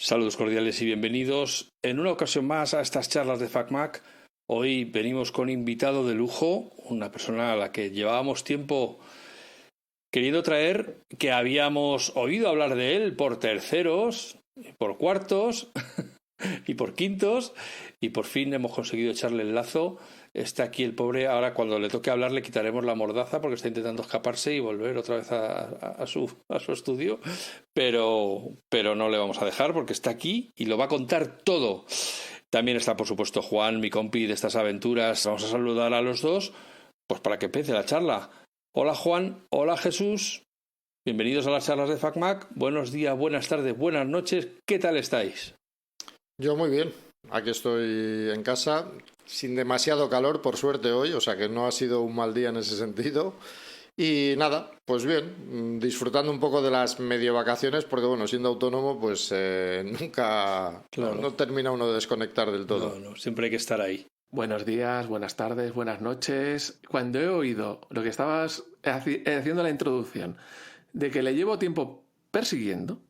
Saludos cordiales y bienvenidos en una ocasión más a estas charlas de FacMac. Hoy venimos con invitado de lujo, una persona a la que llevábamos tiempo queriendo traer, que habíamos oído hablar de él por terceros, por cuartos y por quintos, y por fin hemos conseguido echarle el lazo. Está aquí el pobre, ahora cuando le toque hablar le quitaremos la mordaza porque está intentando escaparse y volver otra vez a su estudio, pero no le vamos a dejar porque está aquí y lo va a contar todo. También está, por supuesto, Juan, mi compi de estas aventuras. Vamos a saludar a los dos pues para que empiece la charla. Hola Juan, hola Jesús, bienvenidos a las charlas de FacMac. Buenos días, buenas tardes, buenas noches, ¿qué tal estáis? Yo muy bien, aquí estoy en casa, sin demasiado calor por suerte hoy, o sea que no ha sido un mal día en ese sentido. Y nada, pues bien, disfrutando un poco de las medio vacaciones, porque bueno, siendo autónomo, pues nunca, Claro. no termina uno de desconectar del todo. No, siempre hay que estar ahí. Buenos días, buenas tardes, buenas noches. Cuando he oído lo que estabas haciendo la introducción, de que le llevo tiempo persiguiendo,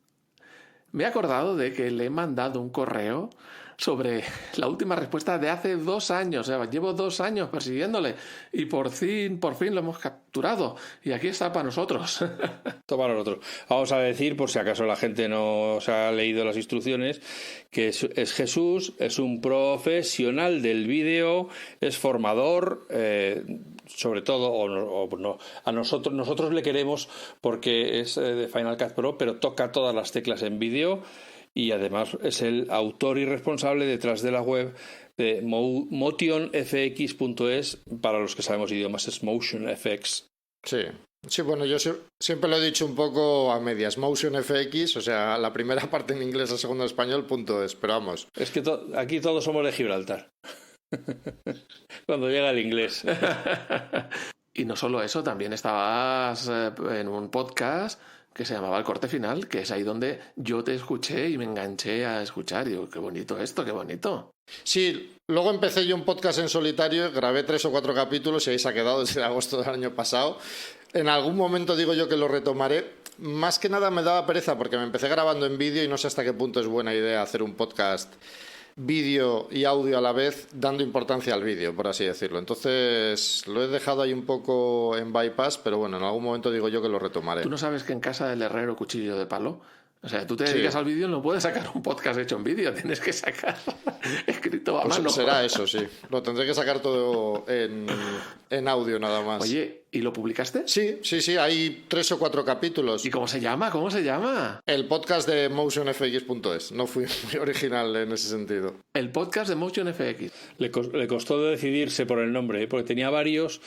me he acordado de que le he mandado un correo sobre la última respuesta de hace 2 años. O sea, llevo 2 años persiguiéndole y por fin lo hemos capturado. Y aquí está para nosotros. Toma nosotros. Vamos a decir, por si acaso la gente no se ha leído las instrucciones, que es Jesús, es un profesional del vídeo, es formador, sobre todo, a nosotros le queremos porque es de Final Cut Pro, pero toca todas las teclas en vídeo. Y además es el autor y responsable detrás de la web de motionfx.es. Para los que sabemos idiomas es MotionFX. Sí, bueno, yo siempre lo he dicho un poco a medias, MotionFX, o sea, la primera parte en inglés, la segunda en español, .es, pero vamos. Es que aquí todos somos de Gibraltar. Cuando llega el inglés. Y no solo eso, también estabas en un podcast que se llamaba El Corte Final, que es ahí donde yo te escuché y me enganché a escuchar. Y digo, qué bonito esto, qué bonito. Sí, luego empecé yo un podcast en solitario, grabé 3 o 4 capítulos y ahí se ha quedado desde agosto del año pasado. En algún momento digo yo que lo retomaré. Más que nada me daba pereza porque me empecé grabando en vídeo y no sé hasta qué punto es buena idea hacer un podcast vídeo y audio a la vez, dando importancia al vídeo, por así decirlo. Entonces lo he dejado ahí un poco en bypass, pero bueno, en algún momento digo yo que lo retomaré. ¿Tú no sabes que en casa del herrero cuchillo de palo? O sea, tú te dedicas al vídeo, no puedes sacar un podcast hecho en vídeo, tienes que sacar escrito a mano. Pues será eso, sí. Lo tendré que sacar todo en audio nada más. Oye, ¿y lo publicaste? Sí, hay 3 o 4 capítulos. ¿Y cómo se llama? ¿Cómo se llama? El podcast de motionfx.es. No fui muy original en ese sentido. El podcast de MotionFX. Le costó decidirse por el nombre, porque tenía varios.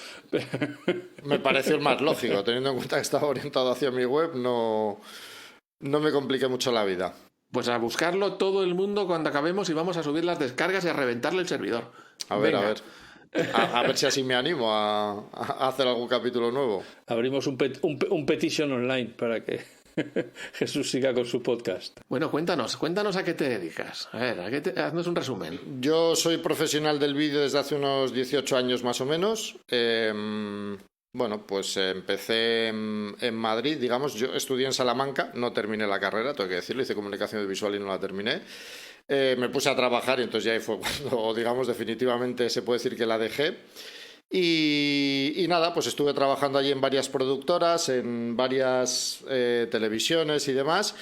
Me pareció el más lógico, teniendo en cuenta que estaba orientado hacia mi web, no me compliqué mucho la vida. Pues a buscarlo todo el mundo cuando acabemos y vamos a subir las descargas y a reventarle el servidor. A ver. A ver si así me animo a hacer algún capítulo nuevo. Abrimos un petition online para que Jesús siga con su podcast. Bueno, cuéntanos a qué te dedicas. A ver, haznos un resumen. Yo soy profesional del vídeo desde hace unos 18 años más o menos. Bueno, pues empecé en Madrid, digamos. Yo estudié en Salamanca, no terminé la carrera, tengo que decirlo, hice comunicación audiovisual y no la terminé. Me puse a trabajar y entonces ya ahí fue cuando, digamos, definitivamente se puede decir que la dejé. Y nada, pues estuve trabajando allí en varias productoras, en varias televisiones y demás.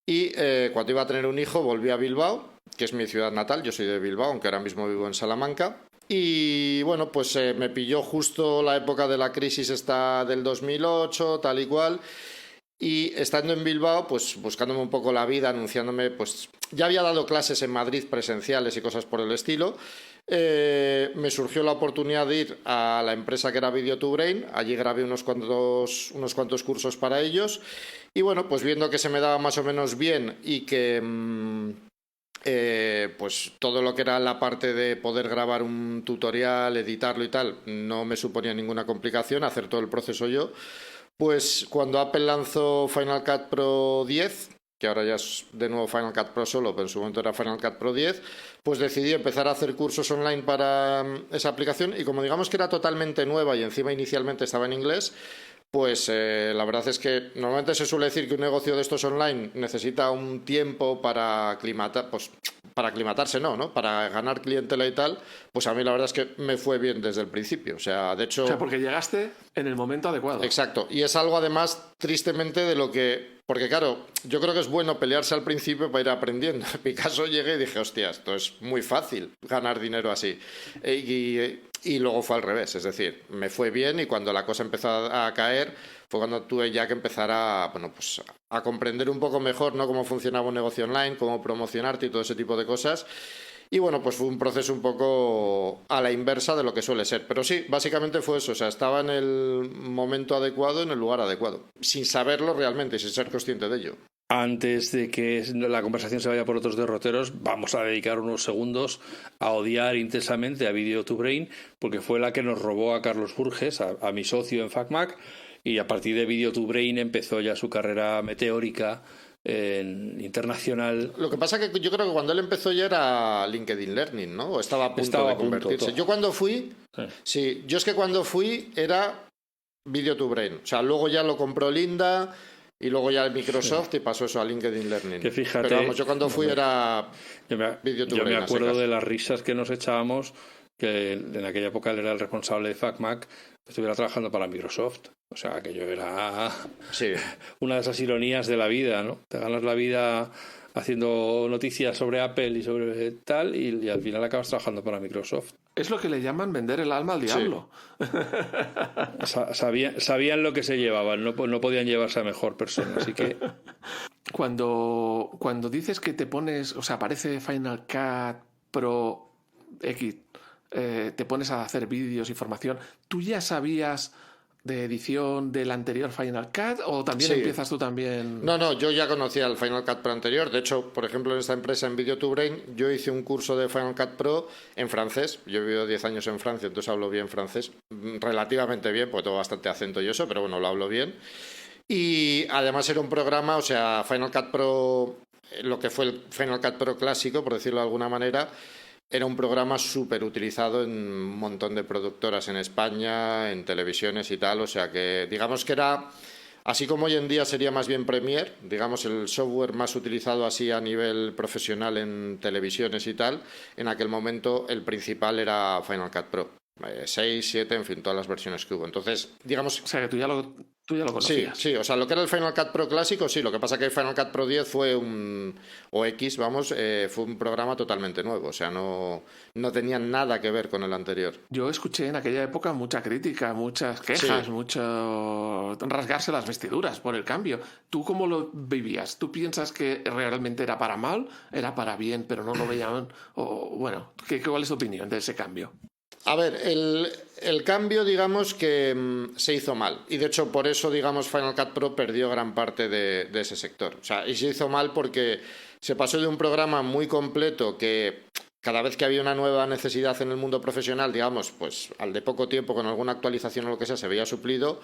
Y cuando iba a tener un hijo volví a Bilbao, que es mi ciudad natal, yo soy de Bilbao, aunque ahora mismo vivo en Salamanca. Y bueno, pues me pilló justo la época de la crisis esta del 2008, tal y cual. Y estando en Bilbao, pues buscándome un poco la vida, anunciándome, pues ya había dado clases en Madrid presenciales y cosas por el estilo. Me surgió la oportunidad de ir a la empresa que era Video2Brain. Allí grabé unos cuantos cursos para ellos. Y bueno, pues viendo que se me daba más o menos bien y que pues todo lo que era la parte de poder grabar un tutorial, editarlo y tal, no me suponía ninguna complicación hacer todo el proceso yo. Pues cuando Apple lanzó Final Cut Pro 10, que ahora ya es de nuevo Final Cut Pro solo, pero en su momento era Final Cut Pro 10, pues decidí empezar a hacer cursos online para esa aplicación y como digamos que era totalmente nueva y encima inicialmente estaba en inglés, Pues la verdad es que normalmente se suele decir que un negocio de estos online necesita un tiempo para aclimatarse, ¿no? Para ganar clientela y tal. Pues a mí la verdad es que me fue bien desde el principio. O sea, de hecho... O sea, porque llegaste en el momento adecuado. Exacto. Y es algo además, tristemente, de lo que... Porque claro, yo creo que es bueno pelearse al principio para ir aprendiendo. En mi caso llegué y dije, hostia, esto es muy fácil ganar dinero así. Y luego fue al revés, es decir, me fue bien y cuando la cosa empezó a caer fue cuando tuve ya que empezar a comprender un poco mejor, ¿no?, cómo funcionaba un negocio online, cómo promocionarte y todo ese tipo de cosas. Y bueno, pues fue un proceso un poco a la inversa de lo que suele ser. Pero sí, básicamente fue eso, o sea, estaba en el momento adecuado, en el lugar adecuado, sin saberlo realmente, sin ser consciente de ello. Antes de que la conversación se vaya por otros derroteros, vamos a dedicar unos segundos a odiar intensamente a Video to Brain, porque fue la que nos robó a Carlos Burges, a mi socio en FacMac, y a partir de Video to Brain empezó ya su carrera meteórica internacional. Lo que pasa es que yo creo que cuando él empezó ya era LinkedIn Learning, ¿no? O estaba a punto de convertirse. Yo cuando fui, sí, yo es que cuando fui era Video to Brain. O sea, luego ya lo compró Linda y luego ya Microsoft y pasó eso a LinkedIn Learning. Que fíjate, pero vamos, yo cuando fui era Video to Brain. Yo me acuerdo de las risas que nos echábamos, que en aquella época él era el responsable de FacMac, estuviera trabajando para Microsoft. O sea, que yo era una de esas ironías de la vida, ¿no? Te ganas la vida haciendo noticias sobre Apple y sobre tal y al final acabas trabajando para Microsoft. Es lo que le llaman vender el alma al diablo. Sí. Sabían lo que se llevaban, no podían llevarse a mejor persona, así que... Cuando dices que te pones, o sea, aparece Final Cut Pro X, te pones a hacer vídeos y formación, ¿tú ya sabías de edición del anterior Final Cut o también empiezas tú también? No, yo ya conocía el Final Cut Pro anterior. De hecho, por ejemplo, en esta empresa, en Video to Brain, yo hice un curso de Final Cut Pro en francés. Yo he vivido 10 años en Francia, entonces hablo bien francés, relativamente bien, porque tengo bastante acento y eso, pero bueno, lo hablo bien. Y además era un programa, o sea, Final Cut Pro, lo que fue el Final Cut Pro clásico, por decirlo de alguna manera, era un programa súper utilizado en un montón de productoras en España, en televisiones y tal, o sea que digamos que era, así como hoy en día sería más bien Premiere, digamos el software más utilizado así a nivel profesional en televisiones y tal, en aquel momento el principal era Final Cut Pro. 6, 7, en fin, todas las versiones que hubo. Entonces, digamos... O sea, que tú ya lo conocías. Sí, o sea, lo que era el Final Cut Pro clásico, sí, lo que pasa que el Final Cut Pro 10 fue fue un programa totalmente nuevo, o sea, no tenía nada que ver con el anterior. Yo escuché en aquella época mucha crítica, muchas quejas, mucho rasgarse las vestiduras por el cambio. ¿Tú cómo lo vivías? ¿Tú piensas que realmente era para mal, era para bien, pero no lo veían? Bueno, ¿cuál es tu opinión de ese cambio? A ver, el cambio, digamos que se hizo mal. Y de hecho, por eso, digamos, Final Cut Pro perdió gran parte de ese sector. O sea, y se hizo mal porque se pasó de un programa muy completo que cada vez que había una nueva necesidad en el mundo profesional, digamos, pues al de poco tiempo, con alguna actualización o lo que sea, se veía suplido,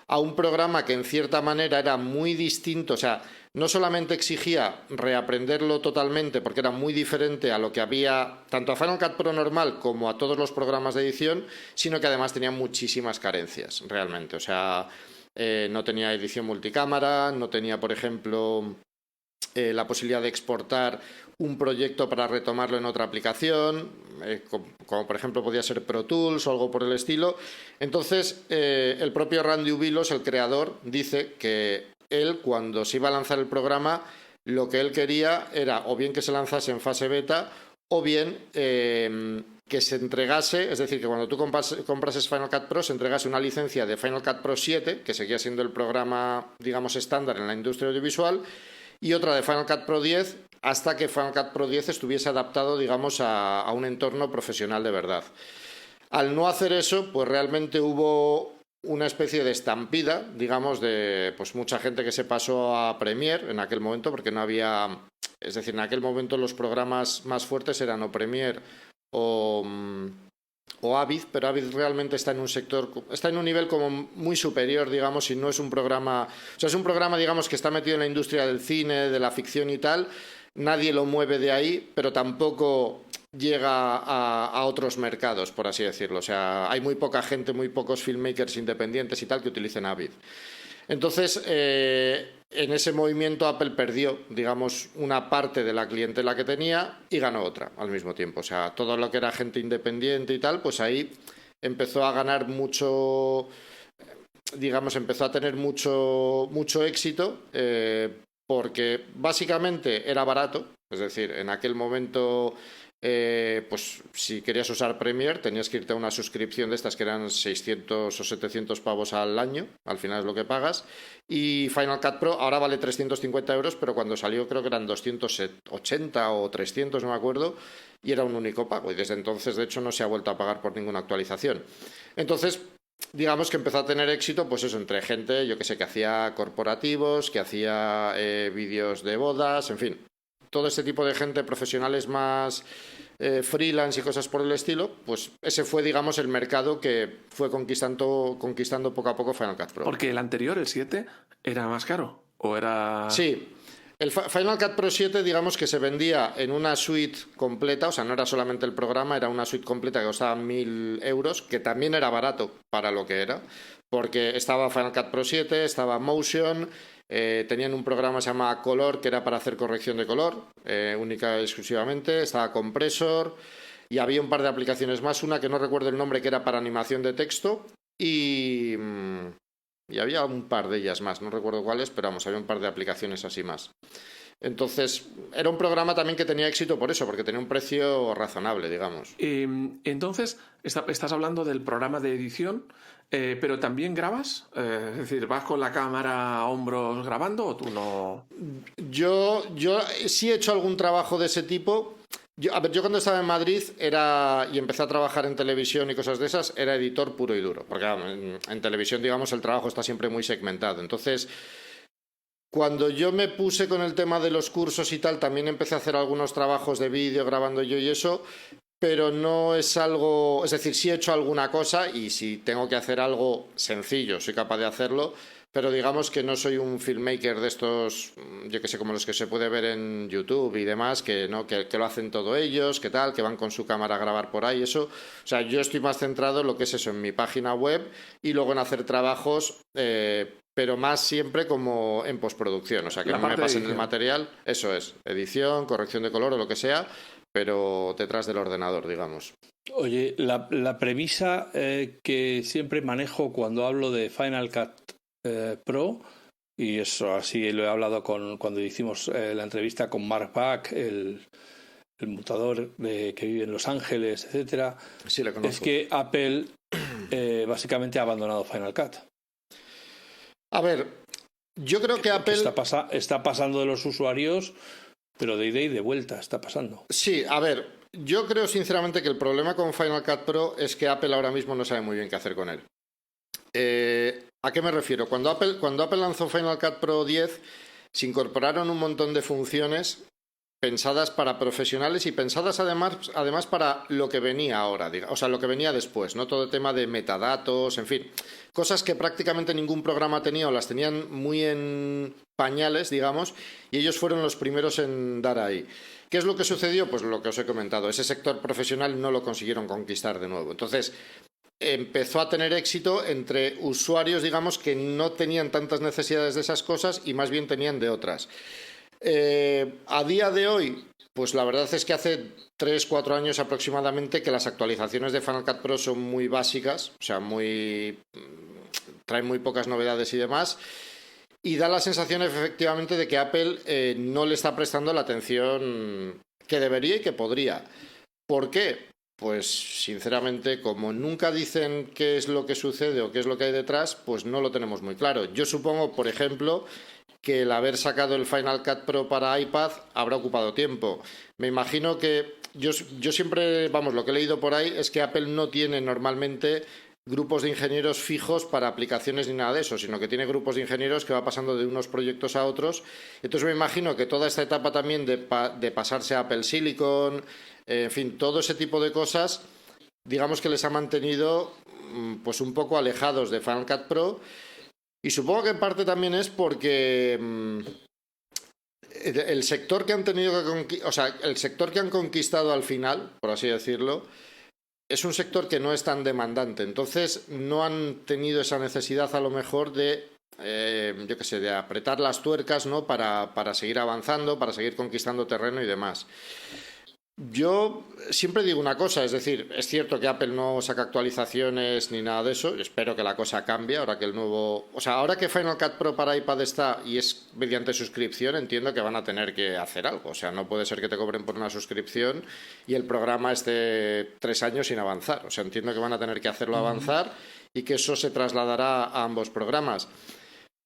a un programa que en cierta manera era muy distinto, o sea, no solamente exigía reaprenderlo totalmente porque era muy diferente a lo que había tanto a Final Cut Pro normal como a todos los programas de edición, sino que además tenía muchísimas carencias realmente, o sea, no tenía edición multicámara, no tenía, por ejemplo, la posibilidad de exportar un proyecto para retomarlo en otra aplicación, como por ejemplo podía ser Pro Tools o algo por el estilo. Entonces, el propio Randy Ubilos, el creador, dice que él, cuando se iba a lanzar el programa, lo que él quería era o bien que se lanzase en fase beta o bien que se entregase, es decir, que cuando tú comprases Final Cut Pro se entregase una licencia de Final Cut Pro 7, que seguía siendo el programa, digamos, estándar en la industria audiovisual, y otra de Final Cut Pro 10 hasta que Final Cut Pro 10 estuviese adaptado, digamos, a un entorno profesional de verdad. Al no hacer eso, pues realmente hubo una especie de estampida, digamos, de pues mucha gente que se pasó a Premiere en aquel momento, porque no había... Es decir, en aquel momento los programas más fuertes eran o Premiere o Avid, pero Avid realmente está en un sector, está en un nivel como muy superior, digamos, y no es un programa... O sea, es un programa, digamos, que está metido en la industria del cine, de la ficción y tal. Nadie lo mueve de ahí, pero tampoco llega a otros mercados, por así decirlo. O sea, hay muy poca gente, muy pocos filmmakers independientes y tal que utilicen Avid. Entonces, en ese movimiento Apple perdió, digamos, una parte de la clientela que tenía y ganó otra al mismo tiempo. O sea, todo lo que era gente independiente y tal, pues ahí empezó a ganar mucho, digamos, empezó a tener mucho éxito, porque básicamente era barato. Es decir, en aquel momento, pues si querías usar Premiere tenías que irte a una suscripción de estas que eran 600 o 700 pavos al año, al final es lo que pagas, y Final Cut Pro ahora vale 350 euros, pero cuando salió creo que eran 280 o 300, no me acuerdo, y era un único pago, y desde entonces de hecho no se ha vuelto a pagar por ninguna actualización. Entonces, digamos que empezó a tener éxito, pues eso, entre gente, yo que sé, que hacía corporativos, que hacía vídeos de bodas, en fin, todo este tipo de gente, profesionales más freelance y cosas por el estilo, pues ese fue, digamos, el mercado que fue conquistando poco a poco Final Cut Pro. Porque el anterior, el 7, era más caro, ¿o era...? Sí, el Final Cut Pro 7, digamos que se vendía en una suite completa, o sea, no era solamente el programa, era una suite completa que costaba 1.000 euros, que también era barato para lo que era, porque estaba Final Cut Pro 7, estaba Motion, tenían un programa que se llama Color, que era para hacer corrección de color, única y exclusivamente, estaba Compressor, y había un par de aplicaciones más, una que no recuerdo el nombre, que era para animación de texto, y había un par de ellas más, no recuerdo cuáles, pero vamos, había un par de aplicaciones así más. Entonces, era un programa también que tenía éxito por eso, porque tenía un precio razonable, digamos. Entonces, estás hablando del programa de edición, pero ¿también grabas? Es decir, ¿vas con la cámara a hombros grabando o tú no...? Yo sí he hecho algún trabajo de ese tipo. Yo cuando estaba en Madrid y empecé a trabajar en televisión y cosas de esas, era editor puro y duro, porque en televisión, digamos, el trabajo está siempre muy segmentado. Entonces, cuando yo me puse con el tema de los cursos y tal, también empecé a hacer algunos trabajos de vídeo grabando yo y eso, pero no es algo... Es decir, sí he hecho alguna cosa y si tengo que hacer algo sencillo, soy capaz de hacerlo, pero digamos que no soy un filmmaker de estos, yo que sé, como los que se puede ver en YouTube y demás, que lo hacen todo ellos, que tal, que van con su cámara a grabar por ahí, eso. O sea, yo estoy más centrado en lo que es eso, en mi página web y luego en hacer trabajos, pero más siempre como en postproducción. O sea, que no me pasen el material, eso es, edición, corrección de color o lo que sea, pero detrás del ordenador, digamos. Oye, la premisa que siempre manejo cuando hablo de Final Cut Pro, y eso así lo he hablado cuando hicimos la entrevista con Mark Back, el montador que vive en Los Ángeles, etcétera, sí, le conozco. Es que Apple básicamente ha abandonado Final Cut. A ver, yo creo que Apple... Está pasando de los usuarios, pero de ida y de vuelta está pasando. Sí, a ver, yo creo sinceramente que el problema con Final Cut Pro es que Apple ahora mismo no sabe muy bien qué hacer con él. ¿A qué me refiero? Cuando Apple lanzó Final Cut Pro 10, se incorporaron un montón de funciones pensadas para profesionales y pensadas además para lo que venía ahora, o sea, lo que venía después, ¿no? Todo el tema de metadatos, en fin, cosas que prácticamente ningún programa tenía o las tenían muy en pañales, digamos, y ellos fueron los primeros en dar ahí. ¿Qué es lo que sucedió? Pues lo que os he comentado, ese sector profesional no lo consiguieron conquistar de nuevo. Entonces, empezó a tener éxito entre usuarios, digamos, que no tenían tantas necesidades de esas cosas y más bien tenían de otras. A día de hoy, pues la verdad es que hace 3-4 años aproximadamente que las actualizaciones de Final Cut Pro son muy básicas, o sea, traen muy pocas novedades y demás, y da la sensación efectivamente de que Apple no le está prestando la atención que debería y que podría. ¿Por qué? Pues sinceramente, como nunca dicen qué es lo que sucede o qué es lo que hay detrás, pues no lo tenemos muy claro. Yo supongo, por ejemplo, que el haber sacado el Final Cut Pro para iPad habrá ocupado tiempo. Me imagino que yo siempre, vamos, lo que he leído por ahí es que Apple no tiene normalmente grupos de ingenieros fijos para aplicaciones ni nada de eso, sino que tiene grupos de ingenieros que va pasando de unos proyectos a otros. Entonces me imagino que toda esta etapa también de pasarse a Apple Silicon, en fin, todo ese tipo de cosas, digamos que les ha mantenido pues un poco alejados de Final Cut Pro. Y supongo que en parte también es porque el sector que han tenido que o sea, el sector que han conquistado al final, por así decirlo, es un sector que no es tan demandante. Entonces no han tenido esa necesidad a lo mejor de, yo qué sé, de apretar las tuercas, ¿no? Para seguir avanzando, para seguir conquistando terreno y demás. Yo siempre digo una cosa, es decir, es cierto que Apple no saca actualizaciones ni nada de eso, espero que la cosa cambie ahora que ahora que Final Cut Pro para iPad está y es mediante suscripción, entiendo que van a tener que hacer algo, o sea, no puede ser que te cobren por una suscripción y el programa esté 3 años sin avanzar, o sea, entiendo que van a tener que hacerlo avanzar y que eso se trasladará a ambos programas.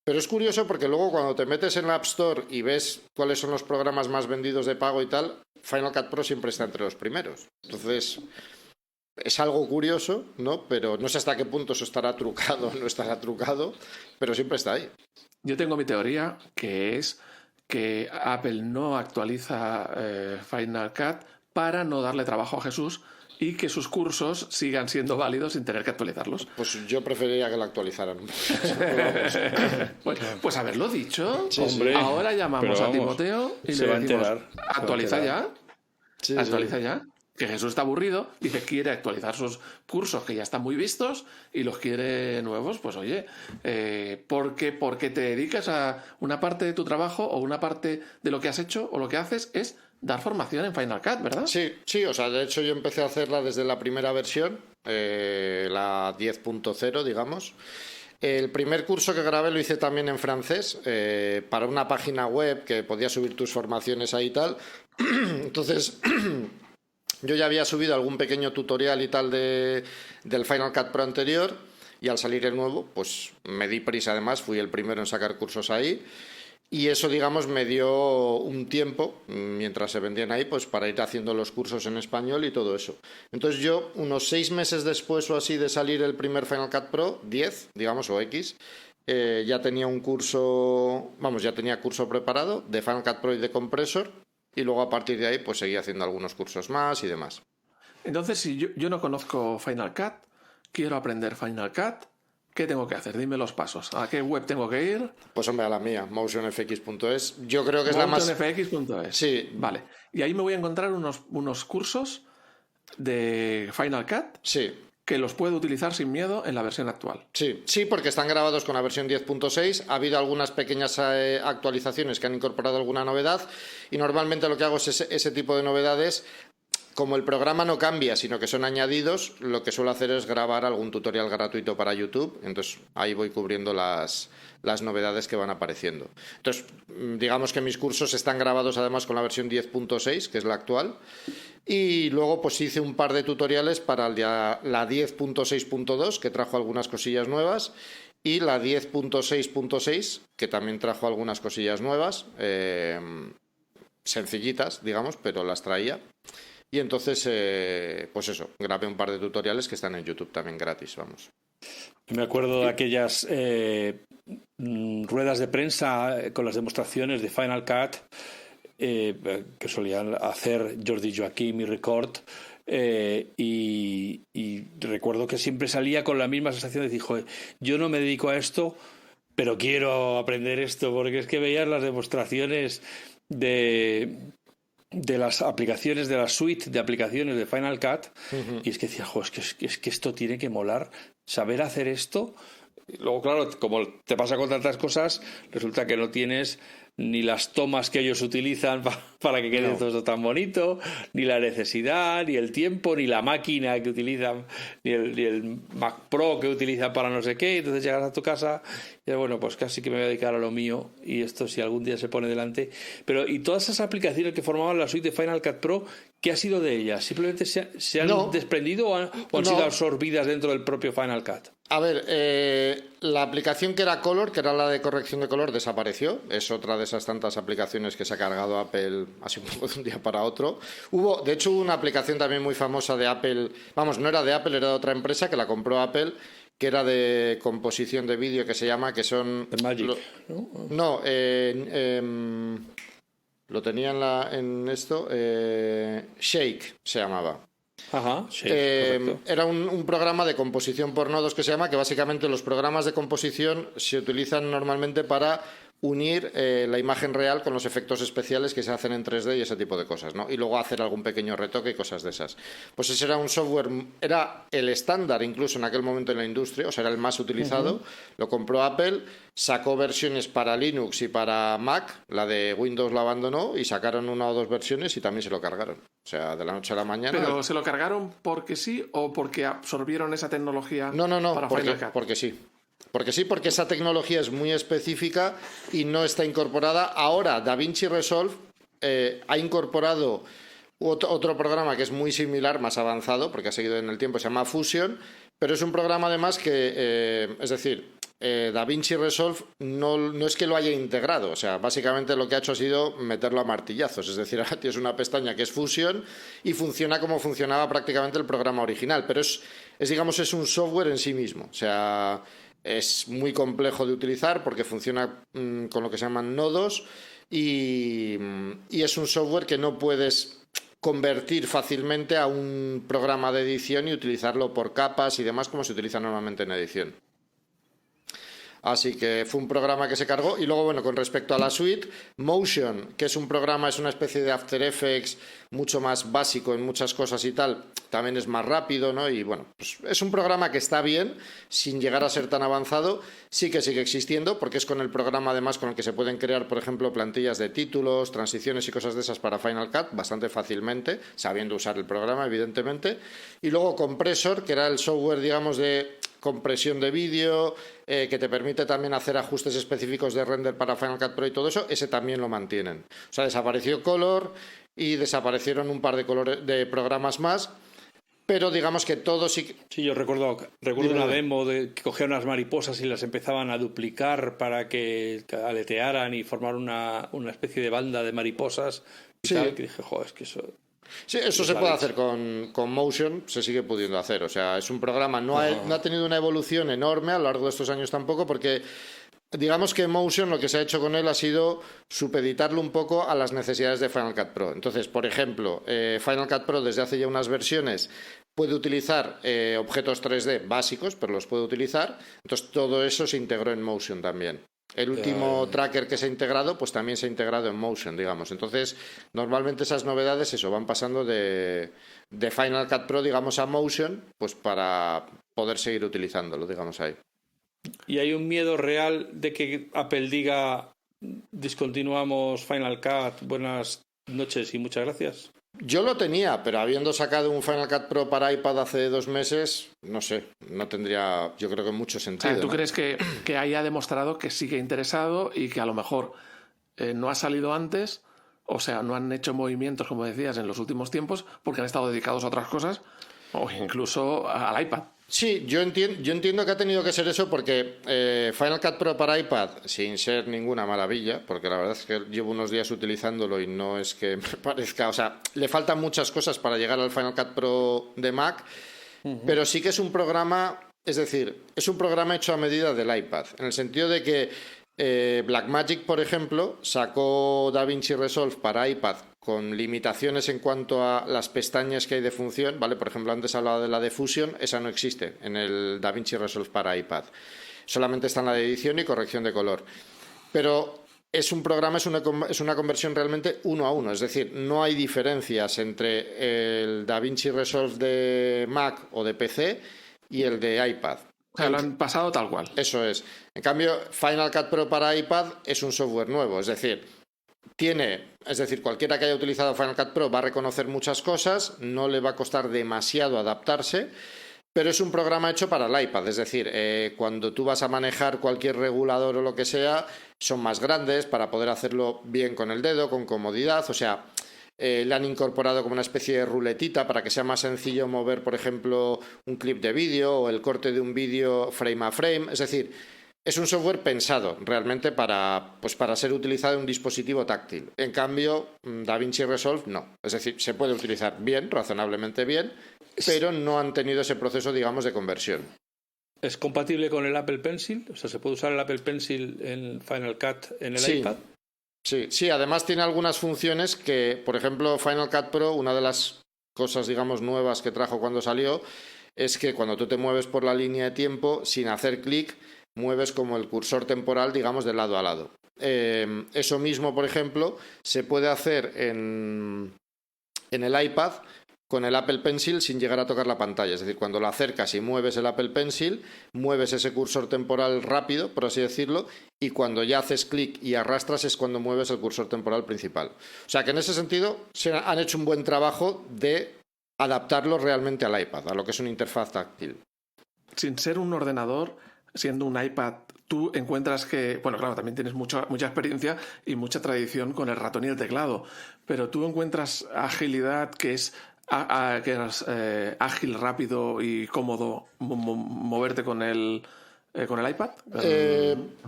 Pero es curioso porque luego cuando te metes en la App Store y ves cuáles son los programas más vendidos de pago y tal, Final Cut Pro siempre está entre los primeros. Entonces, es algo curioso, ¿no? Pero no sé hasta qué punto eso estará trucado o no estará trucado, pero siempre está ahí. Yo tengo mi teoría, que es que Apple no actualiza Final Cut para no darle trabajo a Jesús y que sus cursos sigan siendo válidos sin tener que actualizarlos. Pues yo preferiría que lo actualizaran. Pues haberlo dicho. Sí, hombre, ahora llamamos a Timoteo y le decimos, actualiza ya. Sí, actualiza ya. Que Jesús está aburrido, dice quiere actualizar sus cursos que ya están muy vistos y los quiere nuevos. Pues oye, porque te dedicas a una parte de tu trabajo o una parte de lo que has hecho o lo que haces es dar formación en Final Cut, ¿verdad? Sí, o sea, de hecho yo empecé a hacerla desde la primera versión, la 10.0, digamos. El primer curso que grabé lo hice también en francés, para una página web que podías subir tus formaciones ahí y tal. Entonces, yo ya había subido algún pequeño tutorial y tal del Final Cut Pro anterior, y al salir el nuevo, pues me di prisa además, fui el primero en sacar cursos ahí. Y eso, digamos, me dio un tiempo, mientras se vendían ahí, pues para ir haciendo los cursos en español y todo eso. Entonces yo, unos 6 meses después o así de salir el primer Final Cut Pro, 10, digamos, o X, ya tenía ya tenía curso preparado de Final Cut Pro y de Compressor, y luego a partir de ahí pues seguía haciendo algunos cursos más y demás. Entonces, si yo no conozco Final Cut, quiero aprender Final Cut, ¿qué tengo que hacer? Dime los pasos. ¿A qué web tengo que ir? Pues hombre, a la mía, motionfx.es. Yo creo que es la más... motionfx.es. Sí. Vale. Y ahí me voy a encontrar unos cursos de Final Cut. Sí. Que los puedo utilizar sin miedo en la versión actual. Sí, porque están grabados con la versión 10.6. Ha habido algunas pequeñas actualizaciones que han incorporado alguna novedad, y normalmente lo que hago es ese tipo de novedades. Como el programa no cambia, sino que son añadidos, lo que suelo hacer es grabar algún tutorial gratuito para YouTube. Entonces ahí voy cubriendo las novedades que van apareciendo. Entonces, digamos que mis cursos están grabados además con la versión 10.6, que es la actual. Y luego pues hice un par de tutoriales para la 10.6.2, que trajo algunas cosillas nuevas, y la 10.6.6, que también trajo algunas cosillas nuevas, sencillitas, digamos, pero las traía. Y entonces, pues eso, grabé un par de tutoriales que están en YouTube también gratis, vamos. Me acuerdo de aquellas ruedas de prensa con las demostraciones de Final Cut que solían hacer Jordi Joaquim y Record, y recuerdo que siempre salía con la misma sensación de decir, joder, yo no me dedico a esto, pero quiero aprender esto, porque es que veías las demostraciones de las aplicaciones, de la suite de aplicaciones de Final Cut, y es que decía, es que esto tiene que molar, saber hacer esto. Y luego, claro, como te pasa con tantas cosas, resulta que no tienes ni las tomas que ellos utilizan para que quede todo tan bonito, ni la necesidad, ni el tiempo, ni la máquina que utilizan, ni el Mac Pro que utilizan para no sé qué. Entonces llegas a tu casa y dices, bueno, pues casi que me voy a dedicar a lo mío, y esto si algún día se pone delante. Pero, y todas esas aplicaciones que formaban la suite de Final Cut Pro, ¿qué ha sido de ellas? ¿Simplemente se han desprendido o han sido absorbidas dentro del propio Final Cut? A ver, la aplicación que era Color, que era la de corrección de color, desapareció. Es otra de esas tantas aplicaciones que se ha cargado Apple así un poco de un día para otro. De hecho, hubo una aplicación también muy famosa de Apple, vamos, no era de Apple, era de otra empresa que la compró Apple, que era de composición de vídeo, que se llama, que son... The Magic, ¿no? Lo tenía en esto, Shake se llamaba. Ajá, sí, era un programa de composición por nodos que se llama, que básicamente los programas de composición se utilizan normalmente para unir la imagen real con los efectos especiales que se hacen en 3D y ese tipo de cosas, ¿no? Y luego hacer algún pequeño retoque y cosas de esas. Pues ese era un software, era el estándar incluso en aquel momento en la industria, o sea, era el más utilizado. Lo compró Apple, sacó versiones para Linux y para Mac, la de Windows la abandonó y sacaron una o dos versiones y también se lo cargaron. O sea, de la noche a la mañana. ¿Pero se lo cargaron porque sí o porque absorbieron esa tecnología? No, para Final Cut? porque sí. Porque sí, porque esa tecnología es muy específica y no está incorporada. Ahora, DaVinci Resolve ha incorporado otro programa que es muy similar, más avanzado, porque ha seguido en el tiempo, se llama Fusion, pero es un programa además que, es decir, DaVinci Resolve no es que lo haya integrado, o sea, básicamente lo que ha hecho ha sido meterlo a martillazos, es decir, ahora tienes una pestaña que es Fusion y funciona como funcionaba prácticamente el programa original, pero digamos, es un software en sí mismo, o sea, es muy complejo de utilizar porque funciona con lo que se llaman nodos y es un software que no puedes convertir fácilmente a un programa de edición y utilizarlo por capas y demás como se utiliza normalmente en edición. Así que fue un programa que se cargó. Y luego, bueno, con respecto a la suite, Motion, que es un programa, es una especie de After Effects mucho más básico en muchas cosas y tal, también es más rápido, ¿no? Y bueno, pues es un programa que está bien, sin llegar a ser tan avanzado. Sí que sigue existiendo, porque es con el programa además con el que se pueden crear, por ejemplo, plantillas de títulos, transiciones y cosas de esas para Final Cut, bastante fácilmente, sabiendo usar el programa, evidentemente. Y luego Compressor, que era el software, digamos, de compresión de vídeo, que te permite también hacer ajustes específicos de render para Final Cut Pro y todo eso, ese también lo mantienen. O sea, desapareció Color y desaparecieron un par de programas más, pero digamos que todo sí... Sí, yo recuerdo una demo de que cogían unas mariposas y las empezaban a duplicar para que aletearan y formar una especie de banda de mariposas y sí. tal, que dije, joder, es que eso... Sí, eso se puede hacer con Motion, se sigue pudiendo hacer. O sea, es un programa, no ha tenido una evolución enorme a lo largo de estos años tampoco, porque digamos que Motion lo que se ha hecho con él ha sido supeditarlo un poco a las necesidades de Final Cut Pro. Entonces, por ejemplo, Final Cut Pro desde hace ya unas versiones puede utilizar objetos 3D básicos, pero los puede utilizar. Entonces, todo eso se integró en Motion también. El último tracker que se ha integrado, pues también se ha integrado en Motion, digamos. Entonces, normalmente esas novedades, van pasando de Final Cut Pro, digamos, a Motion, pues para poder seguir utilizándolo, digamos, ahí. ¿Y hay un miedo real de que Apple diga discontinuamos Final Cut, buenas noches y muchas gracias? Yo lo tenía, pero habiendo sacado un Final Cut Pro para iPad hace 2 meses, no sé, no tendría, yo creo que mucho sentido. ¿Tú crees que haya demostrado que sigue interesado y que a lo mejor no ha salido antes, o sea, no han hecho movimientos, como decías, en los últimos tiempos porque han estado dedicados a otras cosas o incluso al iPad? Sí, yo entiendo que ha tenido que ser eso porque Final Cut Pro para iPad, sin ser ninguna maravilla, porque la verdad es que llevo unos días utilizándolo y no es que me parezca, o sea, le faltan muchas cosas para llegar al Final Cut Pro de Mac, pero sí que es un programa, es decir, es un programa hecho a medida del iPad, en el sentido de que Blackmagic, por ejemplo, sacó DaVinci Resolve para iPad con limitaciones en cuanto a las pestañas que hay de función, ¿vale? Por ejemplo, antes hablaba de la de Fusion, esa no existe en el DaVinci Resolve para iPad. Solamente está en la de edición y corrección de color. Pero es un programa, es una conversión realmente 1 a 1, es decir, no hay diferencias entre el DaVinci Resolve de Mac o de PC y el de iPad. O sea, lo han pasado tal cual. Eso es. En cambio, Final Cut Pro para iPad es un software nuevo, es decir, cualquiera que haya utilizado Final Cut Pro va a reconocer muchas cosas, no le va a costar demasiado adaptarse, pero es un programa hecho para el iPad, es decir, cuando tú vas a manejar cualquier regulador o lo que sea, son más grandes para poder hacerlo bien con el dedo, con comodidad, o sea, le han incorporado como una especie de ruletita para que sea más sencillo mover, por ejemplo, un clip de vídeo o el corte de un vídeo frame a frame, es decir, es un software pensado realmente para ser utilizado en un dispositivo táctil. En cambio, DaVinci Resolve no. Es decir, se puede utilizar bien, razonablemente bien, pero no han tenido ese proceso, digamos, de conversión. ¿Es compatible con el Apple Pencil? O sea, ¿se puede usar el Apple Pencil en Final Cut en el iPad? Sí, además tiene algunas funciones que, por ejemplo, Final Cut Pro, una de las cosas, digamos, nuevas que trajo cuando salió, es que cuando tú te mueves por la línea de tiempo, sin hacer clic, mueves como el cursor temporal, digamos, de lado a lado. eso mismo, por ejemplo, se puede hacer en el iPad con el Apple Pencil sin llegar a tocar la pantalla. Es decir, cuando lo acercas y mueves el Apple Pencil, mueves ese cursor temporal rápido, por así decirlo, y cuando ya haces clic y arrastras es cuando mueves el cursor temporal principal. O sea que en ese sentido se han hecho un buen trabajo de adaptarlo realmente al iPad, a lo que es una interfaz táctil. Sin ser un ordenador, siendo un iPad, tú encuentras que, bueno, claro, también tienes mucha experiencia y mucha tradición con el ratón y el teclado, pero tú encuentras agilidad que es ágil, rápido y cómodo moverte con el iPad,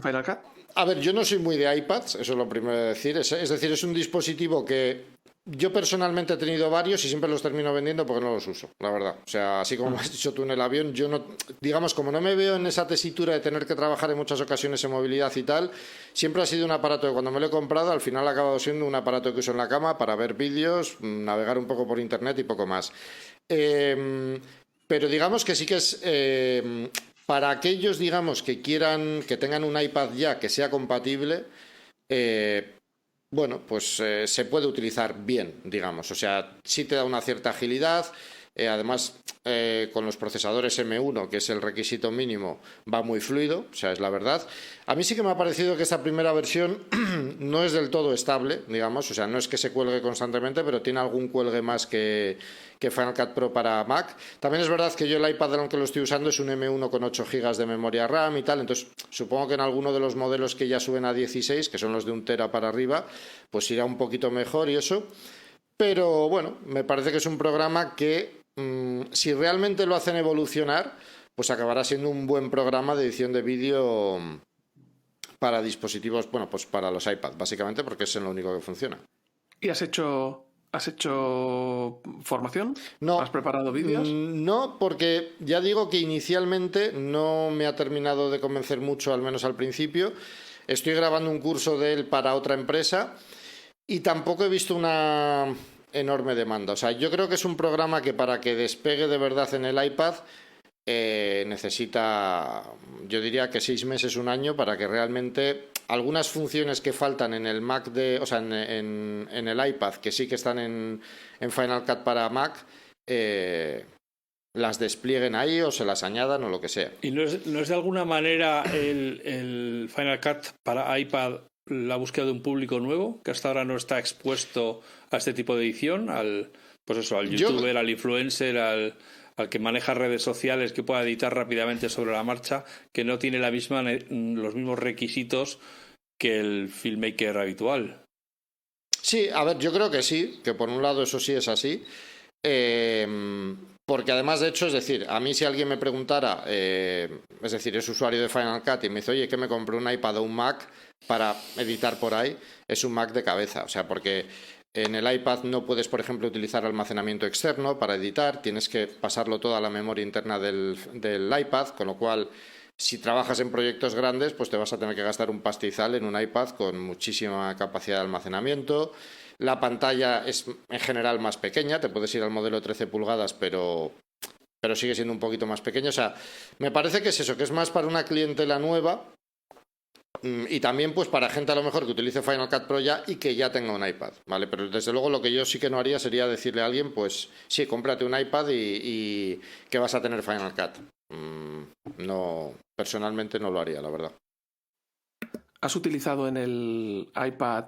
Final Cut. A ver, yo no soy muy de iPads, eso es lo primero de decir. Es decir, es un dispositivo que yo personalmente he tenido varios y siempre los termino vendiendo porque no los uso, la verdad. O sea, así como me has dicho tú en el avión, yo no, digamos, como no me veo en esa tesitura de tener que trabajar en muchas ocasiones en movilidad y tal, siempre ha sido un aparato que cuando me lo he comprado, al final ha acabado siendo un aparato que uso en la cama para ver vídeos, navegar un poco por internet y poco más. Pero digamos que sí que es... para aquellos, digamos, que tengan un iPad ya que sea compatible, bueno, pues se puede utilizar bien, digamos. O sea, sí te da una cierta agilidad. Además, con los procesadores M1, que es el requisito mínimo, va muy fluido, o sea, es la verdad. A mí sí que me ha parecido que esta primera versión no es del todo estable, digamos, o sea, no es que se cuelgue constantemente, pero tiene algún cuelgue más que Final Cut Pro para Mac. También es verdad que yo el iPad en el que lo estoy usando es un M1 con 8 GB de memoria RAM y tal, entonces supongo que en alguno de los modelos que ya suben a 16, que son los de 1 TB para arriba, pues irá un poquito mejor y eso. Pero bueno, me parece que es un programa que si realmente lo hacen evolucionar, pues acabará siendo un buen programa de edición de vídeo para dispositivos, bueno, pues para los iPad, básicamente, porque es en lo único que funciona. ¿Y has hecho formación? No. ¿Has preparado vídeos? No, porque ya digo que inicialmente no me ha terminado de convencer mucho, al menos al principio. Estoy grabando un curso de él para otra empresa y tampoco he visto una enorme demanda. O sea, yo creo que es un programa que para que despegue de verdad en el iPad necesita, yo diría que 6 meses, un año, para que realmente algunas funciones que faltan en el Mac o sea, en el iPad, que sí que están en Final Cut para Mac, las desplieguen ahí o se las añadan o lo que sea. ¿Y no es de alguna manera el Final Cut para iPad la búsqueda de un público nuevo que hasta ahora no está expuesto a este tipo de edición, al youtuber, al influencer, al que maneja redes sociales, que pueda editar rápidamente sobre la marcha, que no tiene los mismos requisitos que el filmmaker habitual? Sí, a ver, yo creo que sí, que por un lado eso sí es así, porque además, de hecho, es decir, a mí si alguien me preguntara, es decir, es usuario de Final Cut y me dice, oye, que me compré un iPad o un Mac para editar por ahí, es un Mac de cabeza, o sea, porque en el iPad no puedes, por ejemplo, utilizar almacenamiento externo para editar, tienes que pasarlo todo a la memoria interna del iPad, con lo cual, si trabajas en proyectos grandes, pues te vas a tener que gastar un pastizal en un iPad con muchísima capacidad de almacenamiento. La pantalla es en general más pequeña, te puedes ir al modelo 13 pulgadas, pero sigue siendo un poquito más pequeño. O sea, me parece que es eso, que es más para una clientela nueva y también pues para gente a lo mejor que utilice Final Cut Pro ya y que ya tenga un iPad, ¿vale? Pero desde luego lo que yo sí que no haría sería decirle a alguien, pues sí, cómprate un iPad y que vas a tener Final Cut. No, personalmente no lo haría, la verdad. ¿Has utilizado en el iPad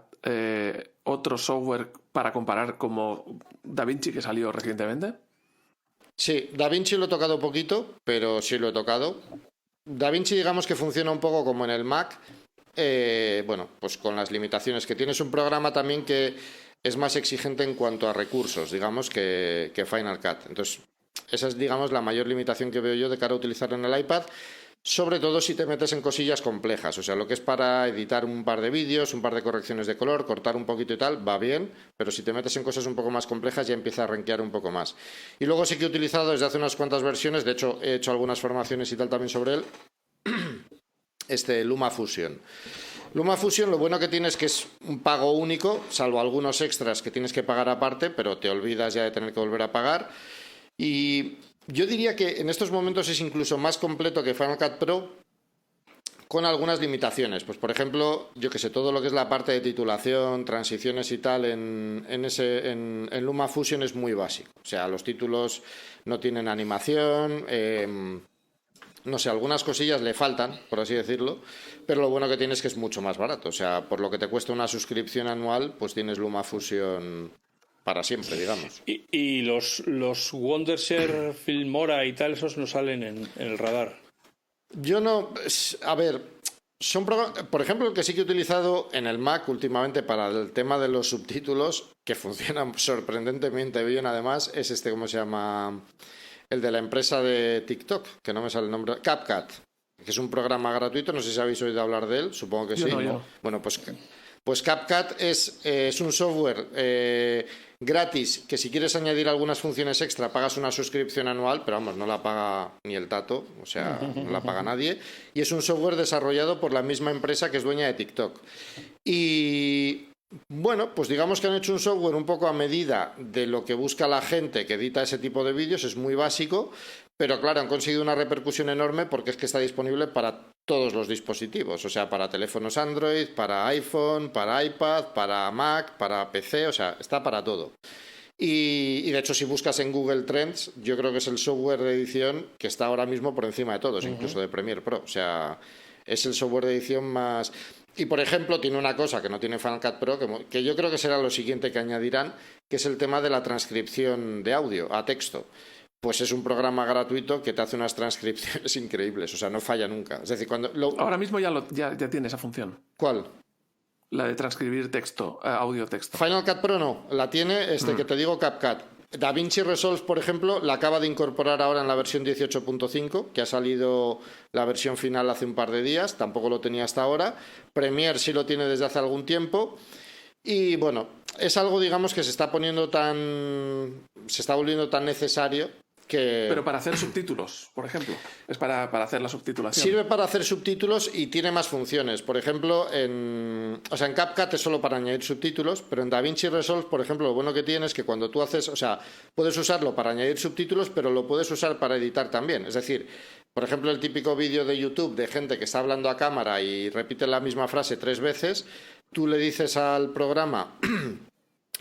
otro software para comparar, como DaVinci, que salió recientemente? Sí, DaVinci lo he tocado poquito, pero sí lo he tocado. DaVinci, digamos que funciona un poco como en el Mac, bueno, pues con las limitaciones que tiene. Es un programa también que es más exigente en cuanto a recursos, digamos, que Final Cut. Entonces, esa es, digamos, la mayor limitación que veo yo de cara a utilizarlo en el iPad. Sobre todo si te metes en cosillas complejas, o sea, lo que es para editar un par de vídeos, un par de correcciones de color, cortar un poquito y tal, va bien, pero si te metes en cosas un poco más complejas ya empieza a renquear un poco más. Y luego sí que he utilizado desde hace unas cuantas versiones, de hecho he hecho algunas formaciones y tal también sobre él, LumaFusion. LumaFusion lo bueno que tiene es que es un pago único, salvo algunos extras que tienes que pagar aparte, pero te olvidas ya de tener que volver a pagar. Y yo diría que en estos momentos es incluso más completo que Final Cut Pro, con algunas limitaciones. Pues por ejemplo, yo que sé, todo lo que es la parte de titulación, transiciones y tal en LumaFusion es muy básico. O sea, los títulos no tienen animación, no sé, algunas cosillas le faltan, por así decirlo, pero lo bueno que tiene es que es mucho más barato. O sea, por lo que te cuesta una suscripción anual, pues tienes LumaFusion para siempre, digamos. Y los Wondershare, Filmora y tal, esos no salen en el radar. Yo no... A ver, son por ejemplo, el que sí que he utilizado en el Mac últimamente para el tema de los subtítulos, que funcionan sorprendentemente bien además, es este, ¿cómo se llama? El de la empresa de TikTok, que no me sale el nombre, CapCut, que es un programa gratuito, no sé si habéis oído hablar de él, supongo que sí. No. Bueno, pues CapCut es un software gratis que si quieres añadir algunas funciones extra pagas una suscripción anual, pero vamos, no la paga ni el tato, o sea, no la paga nadie. Y es un software desarrollado por la misma empresa que es dueña de TikTok. Y bueno, pues digamos que han hecho un software un poco a medida de lo que busca la gente que edita ese tipo de vídeos, es muy básico, pero claro, han conseguido una repercusión enorme porque es que está disponible para todos los dispositivos, o sea, para teléfonos Android, para iPhone, para iPad, para Mac, para PC, o sea, está para todo. Y de hecho, si buscas en Google Trends, yo creo que es el software de edición que está ahora mismo por encima de todos, incluso de Premiere Pro. O sea, es el software de edición más... Y, por ejemplo, tiene una cosa que no tiene Final Cut Pro, que yo creo que será lo siguiente que añadirán, que es el tema de la transcripción de audio a texto. Pues es un programa gratuito que te hace unas transcripciones increíbles, o sea, no falla nunca. Es decir, Ahora mismo ya tiene esa función. ¿Cuál? La de transcribir texto, audio-texto. Final Cut Pro no, la tiene que te digo, CapCut. DaVinci Resolve, por ejemplo, la acaba de incorporar ahora en la versión 18.5, que ha salido la versión final hace un par de días, tampoco lo tenía hasta ahora. Premiere sí lo tiene desde hace algún tiempo. Y bueno, es algo, digamos, que se está volviendo tan necesario que... Pero para hacer subtítulos, por ejemplo. Es para hacer la subtitulación. Sirve para hacer subtítulos y tiene más funciones. Por ejemplo, en CapCut es solo para añadir subtítulos, pero en DaVinci Resolve, por ejemplo, lo bueno que tiene es que cuando tú haces... O sea, puedes usarlo para añadir subtítulos, pero lo puedes usar para editar también. Es decir, por ejemplo, el típico vídeo de YouTube de gente que está hablando a cámara y repite la misma frase 3 veces, tú le dices al programa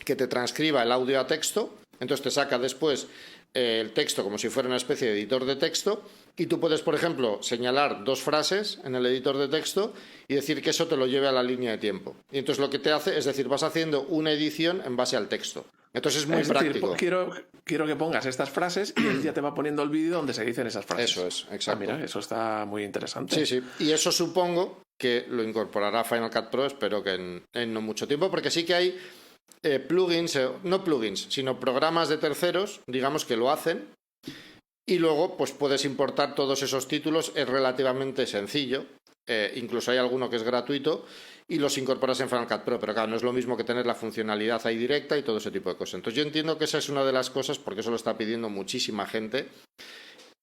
que te transcriba el audio a texto, entonces te saca después el texto como si fuera una especie de editor de texto y tú puedes, por ejemplo, señalar 2 frases en el editor de texto y decir que eso te lo lleve a la línea de tiempo. Y entonces lo que te hace es decir, vas haciendo una edición en base al texto. Entonces es muy práctico. Quiero que pongas estas frases y él ya te va poniendo el vídeo donde se dicen esas frases. Eso es, exacto. Mira, eso está muy interesante. Sí, sí. Y eso supongo que lo incorporará Final Cut Pro, espero que en no mucho tiempo, porque sí que hay plugins, no plugins, sino programas de terceros, digamos, que lo hacen y luego pues puedes importar todos esos títulos, es relativamente sencillo, incluso hay alguno que es gratuito y los incorporas en Final Cut Pro, pero claro, no es lo mismo que tener la funcionalidad ahí directa y todo ese tipo de cosas. Entonces yo entiendo que esa es una de las cosas, porque eso lo está pidiendo muchísima gente,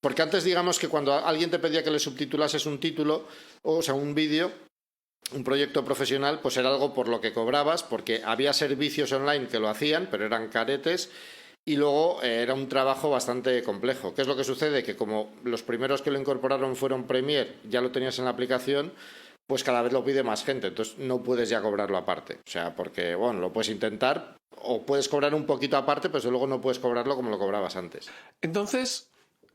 porque antes digamos que cuando alguien te pedía que le subtitulases un título, o sea, un vídeo, un proyecto profesional, pues era algo por lo que cobrabas, porque había servicios online que lo hacían, pero eran caretes, y luego era un trabajo bastante complejo. ¿Qué es lo que sucede? Que como los primeros que lo incorporaron fueron Premiere, ya lo tenías en la aplicación, pues cada vez lo pide más gente, entonces no puedes ya cobrarlo aparte. O sea, porque, bueno, lo puedes intentar, o puedes cobrar un poquito aparte, pero luego no puedes cobrarlo como lo cobrabas antes. Entonces,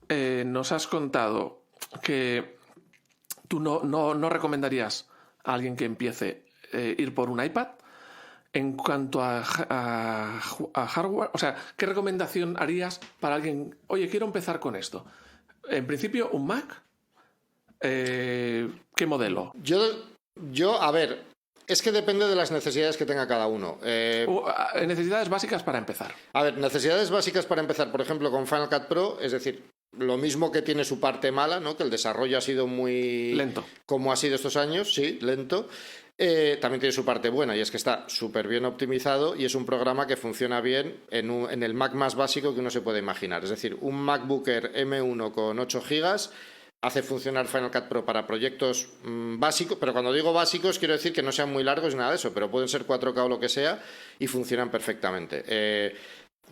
nos has contado que tú no recomendarías a alguien que empiece ir por un iPad. En cuanto a hardware, o sea, ¿qué recomendación harías para alguien? Oye, quiero empezar con esto. En principio, un Mac. ¿Qué modelo? Yo, a ver, es que depende de las necesidades que tenga cada uno. Necesidades básicas para empezar. A ver, necesidades básicas para empezar, por ejemplo, con Final Cut Pro, es decir, lo mismo que tiene su parte mala, ¿no? Que el desarrollo ha sido muy... lento. Como ha sido estos años, sí, lento. También tiene su parte buena y es que está súper bien optimizado y es un programa que funciona bien en el Mac más básico que uno se puede imaginar. Es decir, un MacBook Air M1 con 8 GB hace funcionar Final Cut Pro para proyectos básicos, pero cuando digo básicos quiero decir que no sean muy largos ni nada de eso, pero pueden ser 4K o lo que sea y funcionan perfectamente.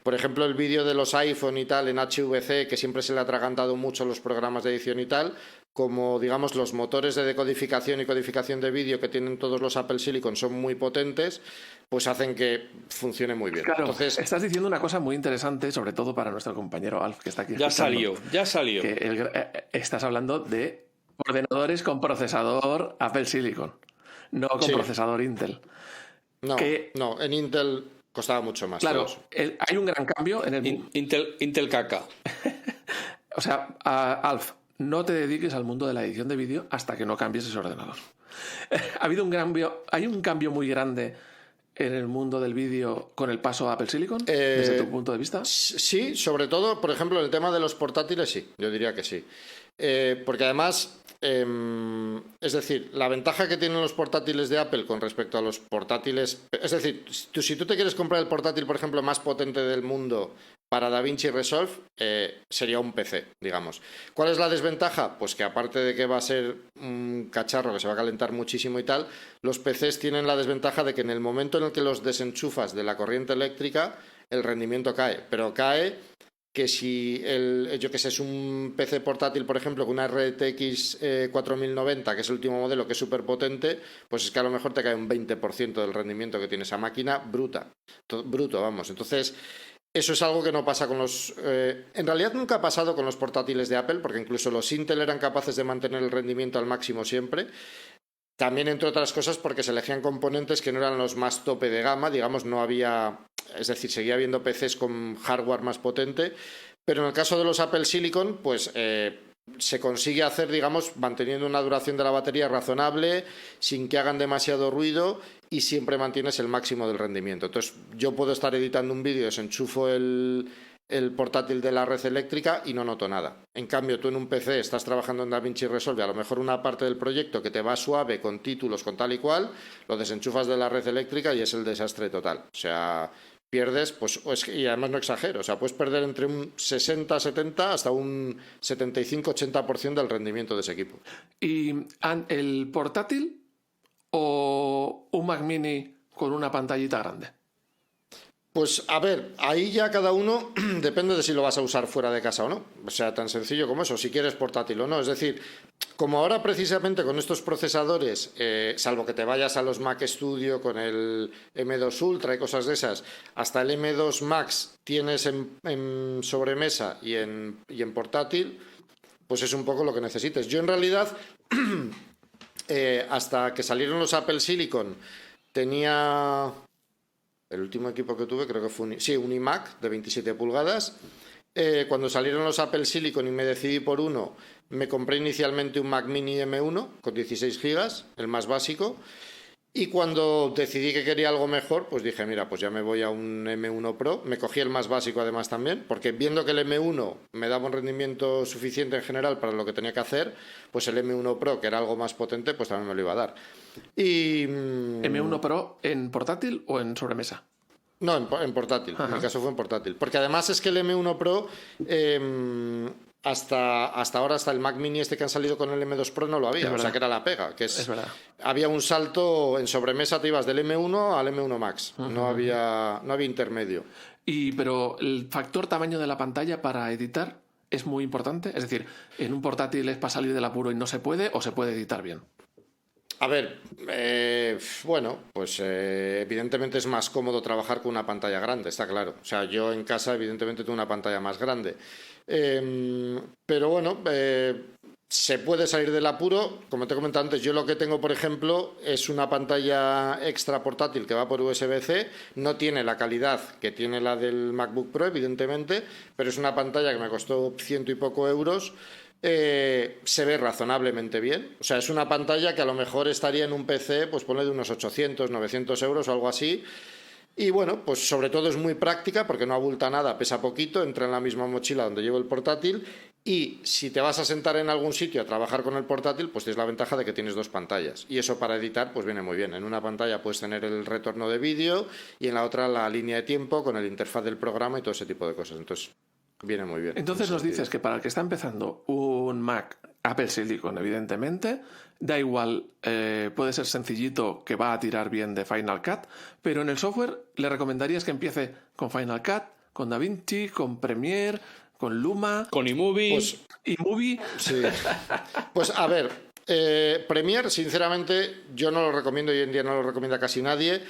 Por ejemplo, el vídeo de los iPhone y tal en HVC, que siempre se le ha atragantado mucho los programas de edición y tal, como digamos los motores de decodificación y codificación de vídeo que tienen todos los Apple Silicon son muy potentes, pues hacen que funcione muy bien. Claro, Entonces, estás diciendo una cosa muy interesante, sobre todo para nuestro compañero Alf, que está aquí escuchando. Ya salió. Que estás hablando de ordenadores con procesador Apple Silicon, no con procesador Intel. No, en Intel costaba mucho más. Claro, hay un gran cambio en el... Intel caca. O sea, Alf, no te dediques al mundo de la edición de vídeo hasta que no cambies ese ordenador. Hay un cambio muy grande en el mundo del vídeo con el paso a Apple Silicon, desde tu punto de vista. Sí, sobre todo, por ejemplo, en el tema de los portátiles, sí, yo diría que sí. Porque además, es decir, la ventaja que tienen los portátiles de Apple con respecto a los portátiles... Es decir, si tú te quieres comprar el portátil, por ejemplo, más potente del mundo para DaVinci Resolve, sería un PC, digamos. ¿Cuál es la desventaja? Pues que aparte de que va a ser un cacharro que se va a calentar muchísimo y tal, los PCs tienen la desventaja de que en el momento en el que los desenchufas de la corriente eléctrica, el rendimiento cae. Pero cae que si es un PC portátil, por ejemplo, con una RTX 4090, que es el último modelo, que es súper potente, pues es que a lo mejor te cae un 20% del rendimiento que tiene esa máquina, bruto, vamos. Entonces, eso es algo que no pasa con los... en realidad nunca ha pasado con los portátiles de Apple, porque incluso los Intel eran capaces de mantener el rendimiento al máximo siempre. También, entre otras cosas, porque se elegían componentes que no eran los más tope de gama, digamos, no había... Es decir, seguía habiendo PCs con hardware más potente, pero en el caso de los Apple Silicon, pues se consigue hacer, digamos, manteniendo una duración de la batería razonable, sin que hagan demasiado ruido y siempre mantienes el máximo del rendimiento. Entonces, yo puedo estar editando un vídeo, desenchufo el portátil de la red eléctrica y no noto nada. En cambio, tú en un PC estás trabajando en DaVinci Resolve, a lo mejor una parte del proyecto que te va suave, con títulos, con tal y cual, lo desenchufas de la red eléctrica y es el desastre total. O sea, pierdes, pues, y además no exagero, o sea, puedes perder entre un 60-70 hasta un 75-80% del rendimiento de ese equipo. ¿Y el portátil o un Mac Mini con una pantallita grande? Pues a ver, ahí ya cada uno depende de si lo vas a usar fuera de casa o no. O sea, tan sencillo como eso, si quieres portátil o no. Es decir, como ahora precisamente con estos procesadores, salvo que te vayas a los Mac Studio con el M2 Ultra y cosas de esas, hasta el M2 Max tienes en sobremesa y en portátil, pues es un poco lo que necesites. Yo en realidad, hasta que salieron los Apple Silicon, tenía... El último equipo que tuve creo que fue un iMac de 27 pulgadas. Cuando salieron los Apple Silicon y me decidí por uno, me compré inicialmente un Mac Mini M1 con 16 gigas, el más básico. Y cuando decidí que quería algo mejor, pues dije, mira, pues ya me voy a un M1 Pro. Me cogí el más básico además también, porque viendo que el M1 me daba un rendimiento suficiente en general para lo que tenía que hacer, pues el M1 Pro, que era algo más potente, pues también me lo iba a dar. Y ¿M1 Pro en portátil o en sobremesa? No, en portátil. Ajá. En mi caso fue en portátil. Porque además es que el M1 Pro... hasta ahora, hasta el Mac Mini que han salido con el M2 Pro no lo había, o sea que era la pega, que es verdad. Había un salto en sobremesa, te ibas del M1 al M1 Max, no había intermedio. Pero el factor tamaño de la pantalla para editar es muy importante, es decir, en un portátil es para salir del apuro y no se puede, o se puede editar bien. A ver, bueno, pues evidentemente es más cómodo trabajar con una pantalla grande, está claro. O sea, yo en casa evidentemente tengo una pantalla más grande. Pero bueno, se puede salir del apuro. Como te he comentado antes, yo lo que tengo, por ejemplo, es una pantalla extra portátil que va por USB-C. No tiene la calidad que tiene la del MacBook Pro, evidentemente, pero es una pantalla que me costó 100 y poco euros. Se ve razonablemente bien. O sea, es una pantalla que a lo mejor estaría en un PC, pues ponle de unos 800, 900 euros o algo así. Y bueno, pues sobre todo es muy práctica porque no abulta nada, pesa poquito, entra en la misma mochila donde llevo el portátil. Y si te vas a sentar en algún sitio a trabajar con el portátil, pues tienes la ventaja de que tienes dos pantallas. Y eso para editar, pues viene muy bien. En una pantalla puedes tener el retorno de vídeo y en la otra la línea de tiempo con el interfaz del programa y todo ese tipo de cosas. Entonces, viene muy bien. Entonces nos dices que para el que está empezando un Mac Apple Silicon, evidentemente, da igual, puede ser sencillito, que va a tirar bien de Final Cut, pero en el software le recomendarías que empiece con Final Cut, con DaVinci, con Premiere, con Luma, con iMovie. iMovie. Sí. Pues a ver, Premiere, sinceramente, yo no lo recomiendo, hoy en día no lo recomienda casi nadie.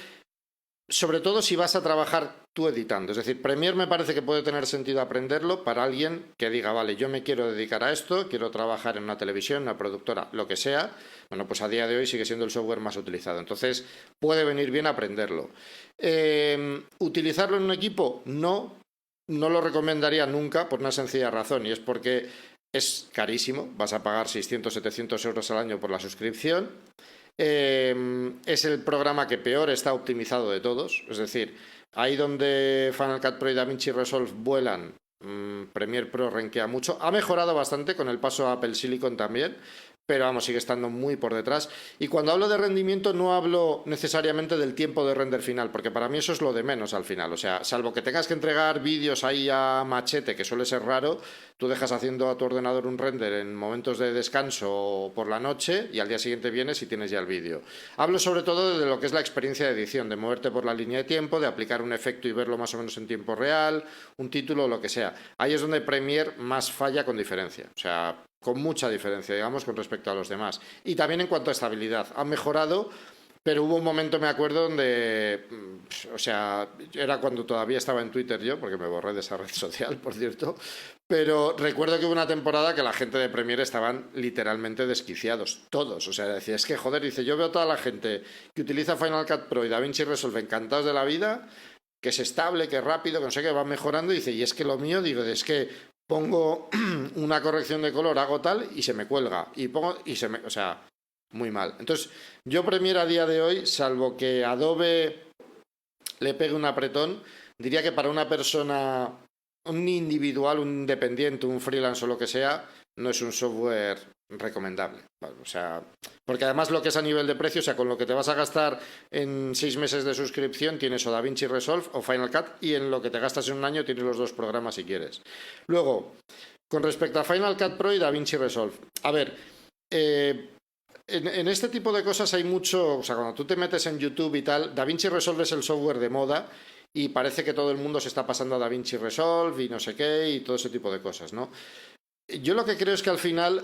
Sobre todo si vas a trabajar tú editando. Es decir, Premiere me parece que puede tener sentido aprenderlo para alguien que diga, vale, yo me quiero dedicar a esto, quiero trabajar en una televisión, una productora, lo que sea. Bueno, pues a día de hoy sigue siendo el software más utilizado. Entonces, puede venir bien aprenderlo. ¿Utilizarlo en un equipo? No lo recomendaría nunca por una sencilla razón, y es porque es carísimo. Vas a pagar 600, 700 euros al año por la suscripción. Es el programa que peor está optimizado de todos, es decir, ahí donde Final Cut Pro y DaVinci Resolve vuelan, Premiere Pro renquea mucho. Ha mejorado bastante con el paso a Apple Silicon también, pero vamos, sigue estando muy por detrás. Y cuando hablo de rendimiento no hablo necesariamente del tiempo de render final, porque para mí eso es lo de menos al final. O sea, salvo que tengas que entregar vídeos ahí a machete, que suele ser raro, tú dejas haciendo a tu ordenador un render en momentos de descanso o por la noche y al día siguiente vienes y tienes ya el vídeo. Hablo sobre todo de lo que es la experiencia de edición, de moverte por la línea de tiempo, de aplicar un efecto y verlo más o menos en tiempo real, un título o lo que sea. Ahí es donde Premiere más falla con diferencia. O sea, con mucha diferencia, digamos, con respecto a los demás. Y también en cuanto a estabilidad. Han mejorado, pero hubo un momento, me acuerdo, donde, o sea, era cuando todavía estaba en Twitter yo, porque me borré de esa red social, por cierto, pero recuerdo que hubo una temporada que la gente de Premiere estaban literalmente desquiciados, todos. O sea, decía, es que, joder, dice, yo veo a toda la gente que utiliza Final Cut Pro y DaVinci Resolve encantados de la vida, que es estable, que es rápido, que no sé qué, va mejorando, y dice, y es que lo mío, digo, es que pongo una corrección de color, hago tal y se me cuelga. Y pongo y se me... O sea, muy mal. Entonces, yo Premiere a día de hoy, salvo que Adobe le pegue un apretón, diría que para una persona, un individual, un independiente, un freelance o lo que sea, no es un software recomendable. O sea, porque además lo que es a nivel de precio, o sea, con lo que te vas a gastar en 6 meses de suscripción tienes o DaVinci Resolve o Final Cut, y en lo que te gastas en un año tienes los dos programas si quieres. Luego, con respecto a Final Cut Pro y DaVinci Resolve, a ver, en este tipo de cosas hay mucho, o sea, cuando tú te metes en YouTube y tal, DaVinci Resolve es el software de moda y parece que todo el mundo se está pasando a DaVinci Resolve y no sé qué y todo ese tipo de cosas, ¿no? Yo lo que creo es que al final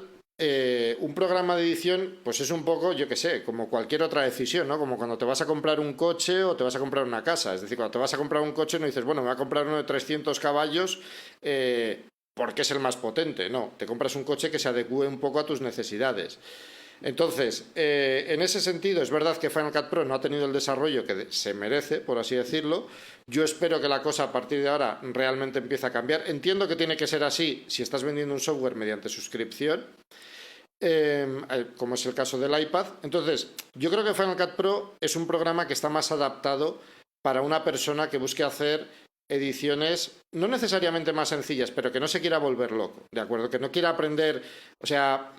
un programa de edición pues es un poco, yo qué sé, como cualquier otra decisión, ¿no? Como cuando te vas a comprar un coche o te vas a comprar una casa. Es decir, cuando te vas a comprar un coche no dices, bueno, me voy a comprar uno de 300 caballos porque es el más potente. No, te compras un coche que se adecue un poco a tus necesidades. Entonces, en ese sentido, es verdad que Final Cut Pro no ha tenido el desarrollo que se merece, por así decirlo. Yo espero que la cosa a partir de ahora realmente empiece a cambiar. Entiendo que tiene que ser así si estás vendiendo un software mediante suscripción, como es el caso del iPad. Entonces, yo creo que Final Cut Pro es un programa que está más adaptado para una persona que busque hacer ediciones no necesariamente más sencillas, pero que no se quiera volver loco, ¿de acuerdo? Que no quiera aprender, o sea,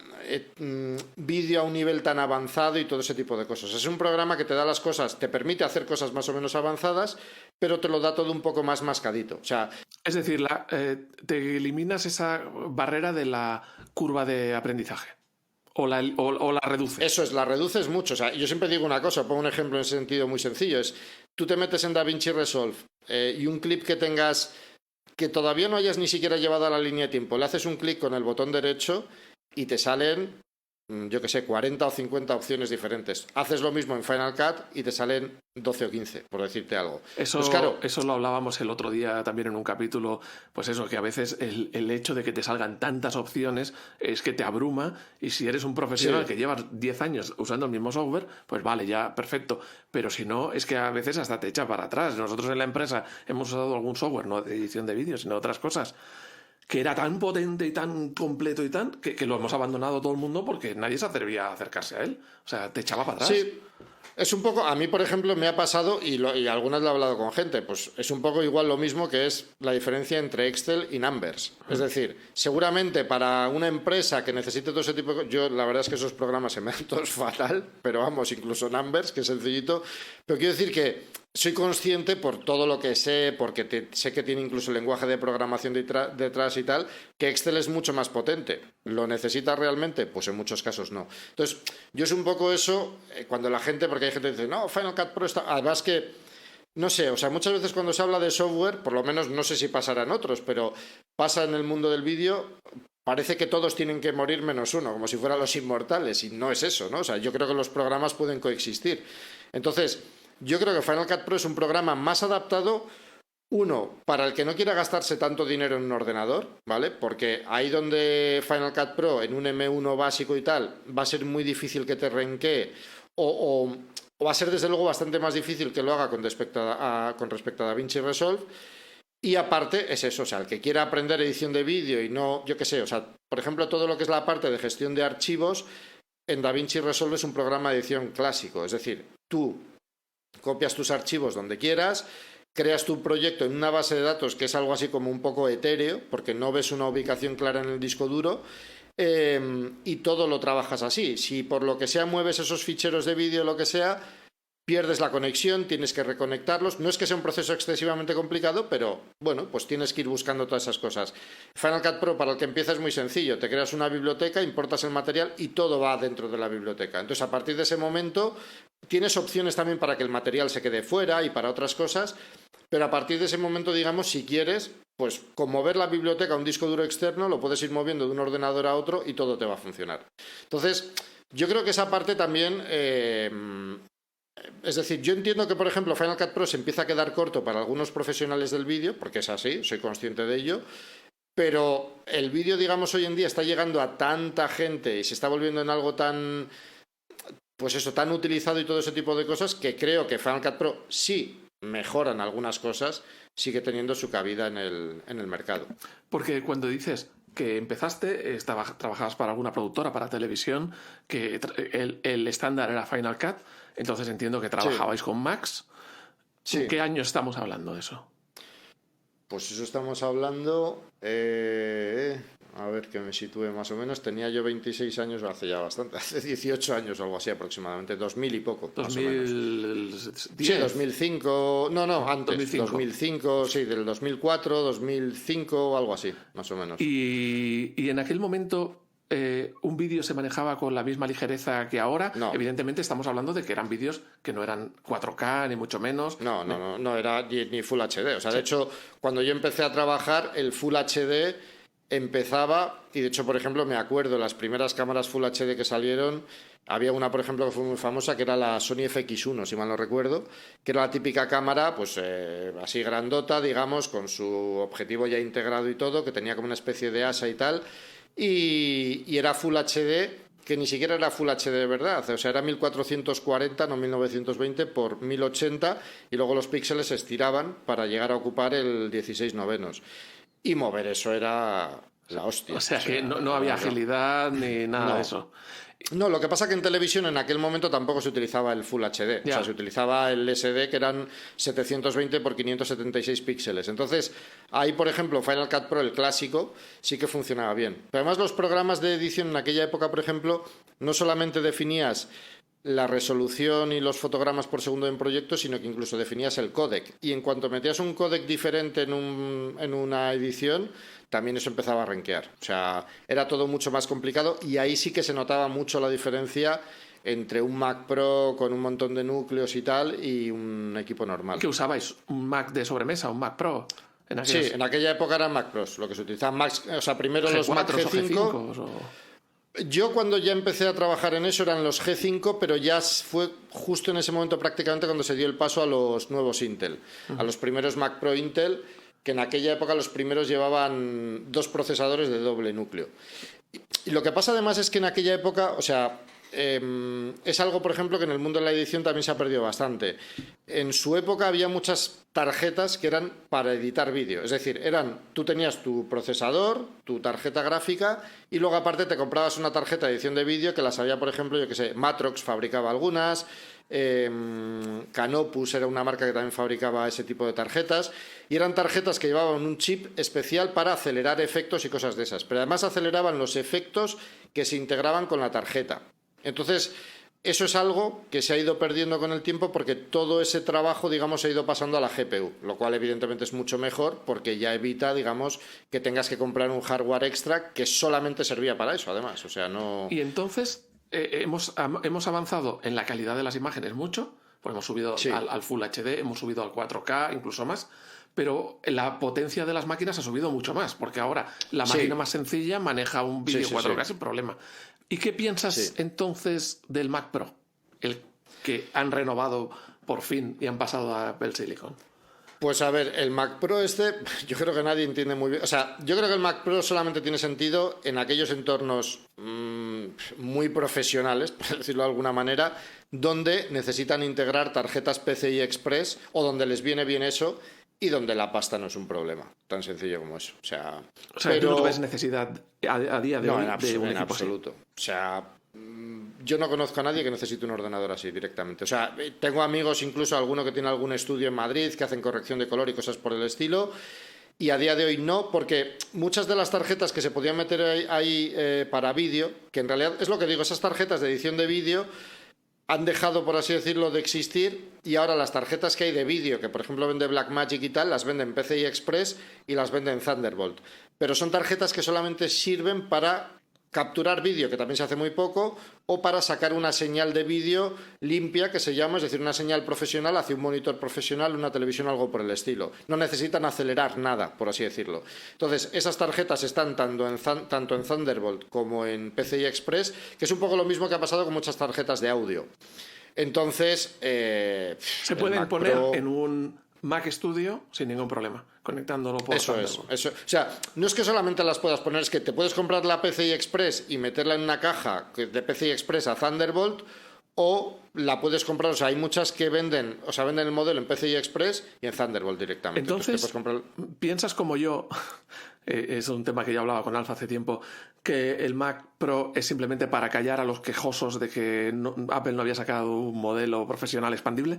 vídeo a un nivel tan avanzado y todo ese tipo de cosas. Es un programa que te da las cosas, te permite hacer cosas más o menos avanzadas, pero te lo da todo un poco más mascadito. O sea, es decir, te eliminas esa barrera de la curva de aprendizaje. O la reduces. Eso es, la reduces mucho. O sea, yo siempre digo una cosa, pongo un ejemplo en ese sentido muy sencillo. Es, tú te metes en DaVinci Resolve y un clip que tengas que todavía no hayas ni siquiera llevado a la línea de tiempo, le haces un clic con el botón derecho y te salen, yo que sé, 40 o 50 opciones diferentes. Haces lo mismo en Final Cut y te salen 12 o 15, por decirte algo. Eso, pues claro, eso lo hablábamos el otro día también en un capítulo, pues eso, que a veces el hecho de que te salgan tantas opciones es que te abruma, y si eres un profesional que llevas 10 años usando el mismo software, pues vale, ya, perfecto. Pero si no, es que a veces hasta te echa para atrás. Nosotros en la empresa hemos usado algún software, no de edición de vídeos, sino otras cosas, que era tan potente y tan completo y tan que lo hemos abandonado todo el mundo porque nadie se atrevía a acercarse a él. O sea, te echaba para atrás. Sí. Es un poco, a mí por ejemplo me ha pasado, y algunas lo he hablado con gente, pues es un poco igual lo mismo que es la diferencia entre Excel y Numbers. Es decir, seguramente para una empresa que necesite todo ese tipo de cosas, yo la verdad es que esos programas se me dan todos fatal, pero vamos, incluso Numbers, que es sencillito, pero quiero decir que soy consciente por todo lo que sé, porque sé que tiene incluso el lenguaje de programación detrás y tal, que Excel es mucho más potente. ¿Lo necesitas realmente? Pues en muchos casos no. Entonces, yo es un poco eso, cuando la gente, porque hay gente que dice, no, Final Cut Pro está... Además que no sé, o sea, muchas veces cuando se habla de software, por lo menos no sé si pasará en otros, pero pasa en el mundo del vídeo, parece que todos tienen que morir menos uno, como si fueran los inmortales, y no es eso, ¿no? O sea, yo creo que los programas pueden coexistir. Entonces, yo creo que Final Cut Pro es un programa más adaptado, uno, para el que no quiera gastarse tanto dinero en un ordenador, ¿vale? Porque ahí donde Final Cut Pro, en un M1 básico y tal, va a ser muy difícil que te renquee o va a ser desde luego bastante más difícil que lo haga con respecto a DaVinci Resolve. Y aparte es eso, o sea, el que quiera aprender edición de vídeo y no, yo qué sé, o sea, por ejemplo, todo lo que es la parte de gestión de archivos, en DaVinci Resolve es un programa de edición clásico, es decir, tú copias tus archivos donde quieras, creas tu proyecto en una base de datos que es algo así como un poco etéreo, porque no ves una ubicación clara en el disco duro, y todo lo trabajas así. Si por lo que sea mueves esos ficheros de vídeo o lo que sea, pierdes la conexión, tienes que reconectarlos. No es que sea un proceso excesivamente complicado, pero bueno, pues tienes que ir buscando todas esas cosas. Final Cut Pro, para el que empieza, es muy sencillo. Te creas una biblioteca, importas el material y todo va dentro de la biblioteca. Entonces, a partir de ese momento, tienes opciones también para que el material se quede fuera y para otras cosas, pero a partir de ese momento, digamos, si quieres, pues con mover la biblioteca a un disco duro externo, lo puedes ir moviendo de un ordenador a otro y todo te va a funcionar. Entonces, yo creo que esa parte también... es decir, yo entiendo que, por ejemplo, Final Cut Pro se empieza a quedar corto para algunos profesionales del vídeo, porque es así, soy consciente de ello, pero el vídeo, digamos, hoy en día está llegando a tanta gente y se está volviendo en algo tan, pues eso, tan utilizado y todo ese tipo de cosas, que creo que Final Cut Pro sí mejoran algunas cosas, sigue teniendo su cabida en el mercado. Porque cuando dices que empezaste, trabajabas para alguna productora, para televisión, que el estándar era Final Cut, entonces entiendo que trabajabais con Max. Sí. ¿En qué año estamos hablando de eso? Pues eso estamos hablando... a ver que me sitúe más o menos. Tenía yo 26 años, hace ya bastante, hace 18 años o algo así aproximadamente, 2000 y poco, 2010. más o menos. Sí, 2005, no, antes, 2005, sí, del 2004, 2005 o algo así, más o menos. Y en aquel momento... ¿un vídeo se manejaba con la misma ligereza que ahora? No. Evidentemente estamos hablando de que eran vídeos que no eran 4K ni mucho menos. No era ni Full HD. O sea, sí. De hecho, cuando yo empecé a trabajar, el Full HD empezaba, y de hecho, por ejemplo, me acuerdo, las primeras cámaras Full HD que salieron, había una, por ejemplo, que fue muy famosa, que era la Sony FX1, si mal no recuerdo, que era la típica cámara, pues así grandota, digamos, con su objetivo ya integrado y todo, que tenía como una especie de asa y tal, y era Full HD, que ni siquiera era Full HD de verdad, o sea, era 1440, no 1920 por 1080, y luego los píxeles se estiraban para llegar a ocupar el 16:9. Y mover eso era la hostia. O sea que no había agilidad ni nada de eso. No, lo que pasa que en televisión en aquel momento tampoco se utilizaba el Full HD. Ya. O sea, se utilizaba el SD, que eran 720 por 576 píxeles. Entonces, ahí, por ejemplo, Final Cut Pro, el clásico, sí que funcionaba bien. Pero además, los programas de edición en aquella época, por ejemplo, no solamente definías la resolución y los fotogramas por segundo en proyecto, sino que incluso definías el códec. Y en cuanto metías un códec diferente en una edición, también eso empezaba a renquear. O sea, era todo mucho más complicado y ahí sí que se notaba mucho la diferencia entre un Mac Pro con un montón de núcleos y tal y un equipo normal. ¿Qué usabais? ¿Un Mac de sobremesa? ¿Un Mac Pro? Sí, en aquella época eran Mac Pros. Lo que se utilizaban Macs, o sea, primero los Mac G5. Yo cuando ya empecé a trabajar en eso eran los G5, pero ya fue justo en ese momento prácticamente cuando se dio el paso a los nuevos Intel, a los primeros Mac Pro Intel, que en aquella época los primeros llevaban 2 procesadores de doble núcleo. Y lo que pasa además es que en aquella época, o sea, es algo, por ejemplo, que en el mundo de la edición también se ha perdido bastante. En su época había muchas tarjetas que eran para editar vídeo. Es decir, tú tenías tu procesador, tu tarjeta gráfica y luego aparte te comprabas una tarjeta de edición de vídeo que las había, por ejemplo, yo que sé, Matrox fabricaba algunas, Canopus era una marca que también fabricaba ese tipo de tarjetas y eran tarjetas que llevaban un chip especial para acelerar efectos y cosas de esas. Pero además aceleraban los efectos que se integraban con la tarjeta. Entonces, eso es algo que se ha ido perdiendo con el tiempo porque todo ese trabajo, digamos, se ha ido pasando a la GPU, lo cual evidentemente es mucho mejor porque ya evita, digamos, que tengas que comprar un hardware extra que solamente servía para eso, además. O sea, no... Y entonces hemos avanzado en la calidad de las imágenes mucho, Pues hemos subido Sí. al Full HD, hemos subido al 4K, incluso más. Pero la potencia de las máquinas ha subido mucho más, porque ahora la Sí. máquina más sencilla maneja un vídeo Sí, 4K sí. sin problema. ¿Y qué piensas Sí. entonces del Mac Pro? El que han renovado por fin y han pasado a Apple Silicon. Pues a ver, el Mac Pro yo creo que nadie entiende muy bien. O sea, yo creo que el Mac Pro solamente tiene sentido en aquellos entornos muy profesionales, por decirlo de alguna manera, donde necesitan integrar tarjetas PCI Express o donde les viene bien eso y donde la pasta no es un problema. Tan sencillo como eso. O sea, ¿Tú no ves necesidad a día de no, hoy en de un en equipo así? absoluto. O sea, yo no conozco a nadie que necesite un ordenador así directamente. O sea, tengo amigos, incluso alguno que tiene algún estudio en Madrid, que hacen corrección de color y cosas por el estilo. Y a día de hoy no, porque muchas de las tarjetas que se podían meter ahí para vídeo, que en realidad es lo que digo, esas tarjetas de edición de vídeo han dejado, por así decirlo, de existir, y ahora las tarjetas que hay de vídeo, que por ejemplo vende Blackmagic y tal, las venden PCI Express y las venden Thunderbolt. Pero son tarjetas que solamente sirven para capturar vídeo, que también se hace muy poco, o para sacar una señal de vídeo limpia, que se llama, es decir, una señal profesional hacia un monitor profesional, una televisión, algo por el estilo. No necesitan acelerar nada, por así decirlo. Entonces, esas tarjetas están tanto en Thunderbolt como en PCI Express, que es un poco lo mismo que ha pasado con muchas tarjetas de audio. Entonces, Se pueden poner en un Mac Studio sin ningún problema, conectándolo por Thunderbolt. Eso. O sea, no es que solamente las puedas poner, es que te puedes comprar la PCI Express y meterla en una caja de PCI Express a Thunderbolt, o la puedes comprar, o sea, hay muchas que venden el modelo en PCI Express y en Thunderbolt directamente. Entonces, te puedes comprar... piensas como yo, es un tema que ya hablaba con Alfa hace tiempo, que el Mac Pro es simplemente para callar a los quejosos de que Apple no había sacado un modelo profesional expandible.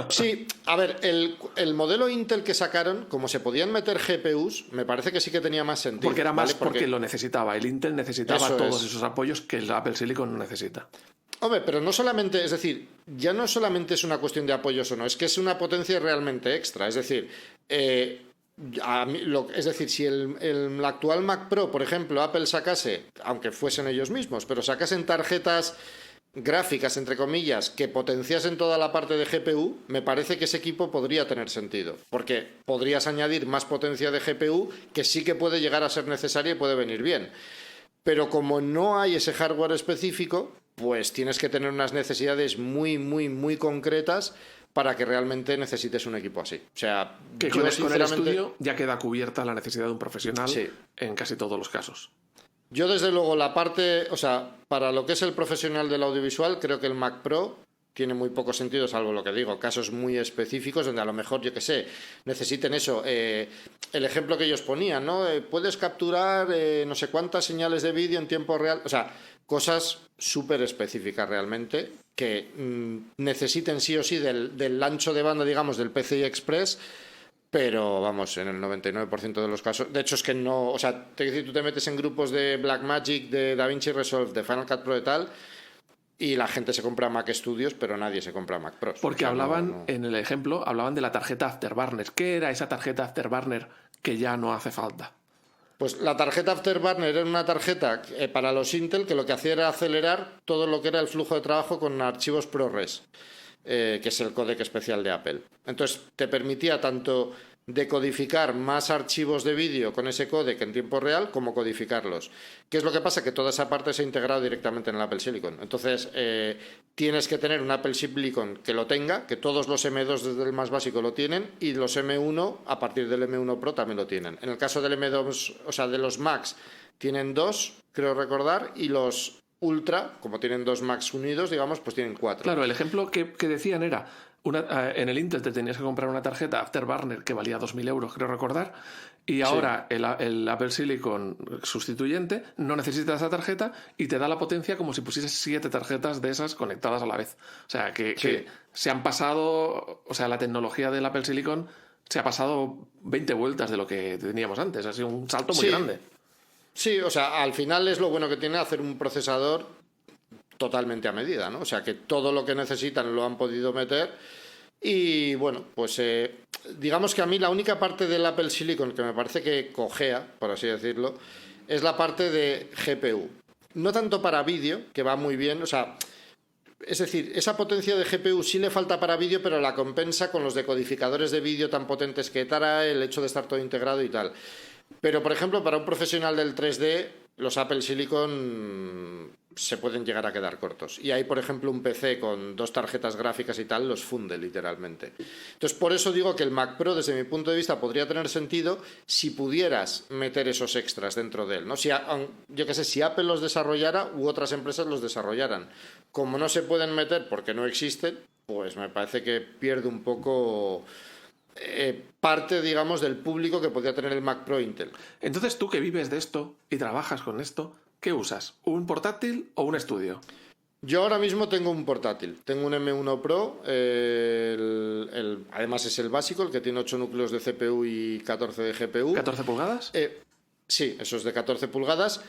Sí, a ver, el modelo Intel que sacaron, como se podían meter GPUs, me parece que sí que tenía más sentido. Porque era más ¿vale? porque lo necesitaba. El Intel necesitaba Eso todos es. esos apoyos que el Apple Silicon no necesita. Hombre, pero no solamente, es decir, ya no solamente es una cuestión de apoyos o no, es que es una potencia realmente extra. Es decir, si el actual Mac Pro, por ejemplo, Apple sacase, aunque fuesen ellos mismos, pero sacasen tarjetas gráficas, entre comillas, que potenciasen toda la parte de GPU, me parece que ese equipo podría tener sentido, porque podrías añadir más potencia de GPU que sí que puede llegar a ser necesaria y puede venir bien. Pero como no hay ese hardware específico, pues tienes que tener unas necesidades muy, muy, muy concretas para que realmente necesites un equipo así. O sea, Que yo con el sinceramente... estudio ya queda cubierta la necesidad de un profesional Sí. en casi todos los casos. Yo desde luego la parte, o sea, para lo que es el profesional del audiovisual, creo que el Mac Pro tiene muy poco sentido, salvo lo que digo, casos muy específicos donde a lo mejor, yo qué sé, necesiten eso. El ejemplo que ellos ponían, ¿no? Puedes capturar no sé cuántas señales de vídeo en tiempo real. O sea, cosas súper específicas realmente que necesiten sí o sí del ancho de banda, digamos, del PCI Express. Pero vamos, en el 99% de los casos. De hecho, es que no. O sea, tú te metes en grupos de Blackmagic, de DaVinci Resolve, de Final Cut Pro y tal, y la gente se compra Mac Studios, pero nadie se compra Mac Pros. Porque en el ejemplo, hablaban de la tarjeta Afterburner. ¿Qué era esa tarjeta Afterburner que ya no hace falta? Pues la tarjeta Afterburner era una tarjeta para los Intel que lo que hacía era acelerar todo lo que era el flujo de trabajo con archivos ProRes. Que es el códec especial de Apple. Entonces te permitía tanto decodificar más archivos de vídeo con ese códec en tiempo real como codificarlos. ¿Qué es lo que pasa? Que toda esa parte se ha integrado directamente en el Apple Silicon. Entonces tienes que tener un Apple Silicon que lo tenga, que todos los M2 desde el más básico lo tienen, y los M1 a partir del M1 Pro también lo tienen. En el caso del M2, o sea, de los Macs, tienen 2, creo recordar, y los Ultra, como tienen 2 Macs unidos, digamos, pues tienen 4. Claro, el ejemplo que decían era, en el Intel te tenías que comprar una tarjeta Afterburner que valía 2.000 euros, creo recordar, y ahora el Apple Silicon sustituyente no necesita esa tarjeta y te da la potencia como si pusieses 7 tarjetas de esas conectadas a la vez. O sea, que se han pasado, o sea, la tecnología del Apple Silicon se ha pasado 20 vueltas de lo que teníamos antes. Ha sido un salto muy grande. Sí, o sea, al final es lo bueno que tiene hacer un procesador totalmente a medida, ¿no? O sea, que todo lo que necesitan lo han podido meter. Y bueno, pues digamos que a mí la única parte del Apple Silicon que me parece que cojea, por así decirlo, es la parte de GPU. No tanto para vídeo, que va muy bien, o sea, Es decir, esa potencia de GPU sí le falta para vídeo, pero la compensa con los decodificadores de vídeo tan potentes que trae, el hecho de estar todo integrado y tal. Pero, por ejemplo, para un profesional del 3D, los Apple Silicon se pueden llegar a quedar cortos. Y hay, por ejemplo, un PC con 2 tarjetas gráficas y tal, los funde literalmente. Entonces, por eso digo que el Mac Pro, desde mi punto de vista, podría tener sentido si pudieras meter esos extras dentro de él, ¿no? Si, yo qué sé, si Apple los desarrollara u otras empresas los desarrollaran. Como no se pueden meter porque no existen, pues me parece que pierde un poco parte, digamos, del público que podría tener el Mac Pro Intel. Entonces, tú que vives de esto y trabajas con esto, ¿qué usas? ¿Un portátil o un estudio? Yo ahora mismo tengo un portátil. Tengo un M1 Pro, además es el básico, el que tiene 8 núcleos de CPU y 14 de GPU. ¿14 pulgadas? Sí, eso es de 14 pulgadas.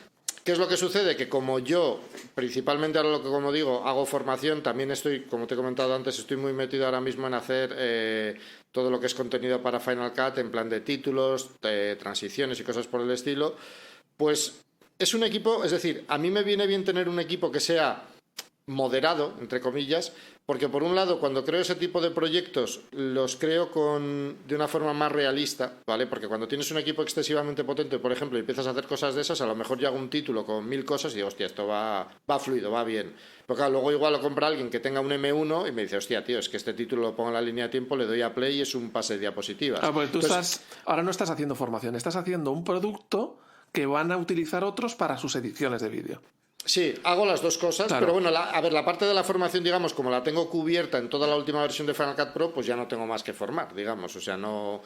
¿Qué es lo que sucede? Que como yo, principalmente ahora como digo, hago formación, también estoy, como te he comentado antes, estoy muy metido ahora mismo en hacer todo lo que es contenido para Final Cut, en plan de títulos, transiciones y cosas por el estilo. Pues es un equipo, es decir, a mí me viene bien tener un equipo que sea moderado, entre comillas, porque por un lado, cuando creo ese tipo de proyectos, los creo de una forma más realista, ¿vale? Porque cuando tienes un equipo excesivamente potente, por ejemplo, y empiezas a hacer cosas de esas, a lo mejor yo hago un título con 1000 cosas y digo, hostia, esto va fluido, va bien. Pero claro, luego igual lo compra alguien que tenga un M1 y me dice, hostia, tío, es que este título lo pongo en la línea de tiempo, le doy a play y es un pase de diapositivas. Ah, pues tú ahora no estás haciendo formación, estás haciendo un producto que van a utilizar otros para sus ediciones de vídeo. Sí, hago las dos cosas, claro. Pero bueno, la parte de la formación, digamos, como la tengo cubierta en toda la última versión de Final Cut Pro, pues ya no tengo más que formar, digamos, o sea, no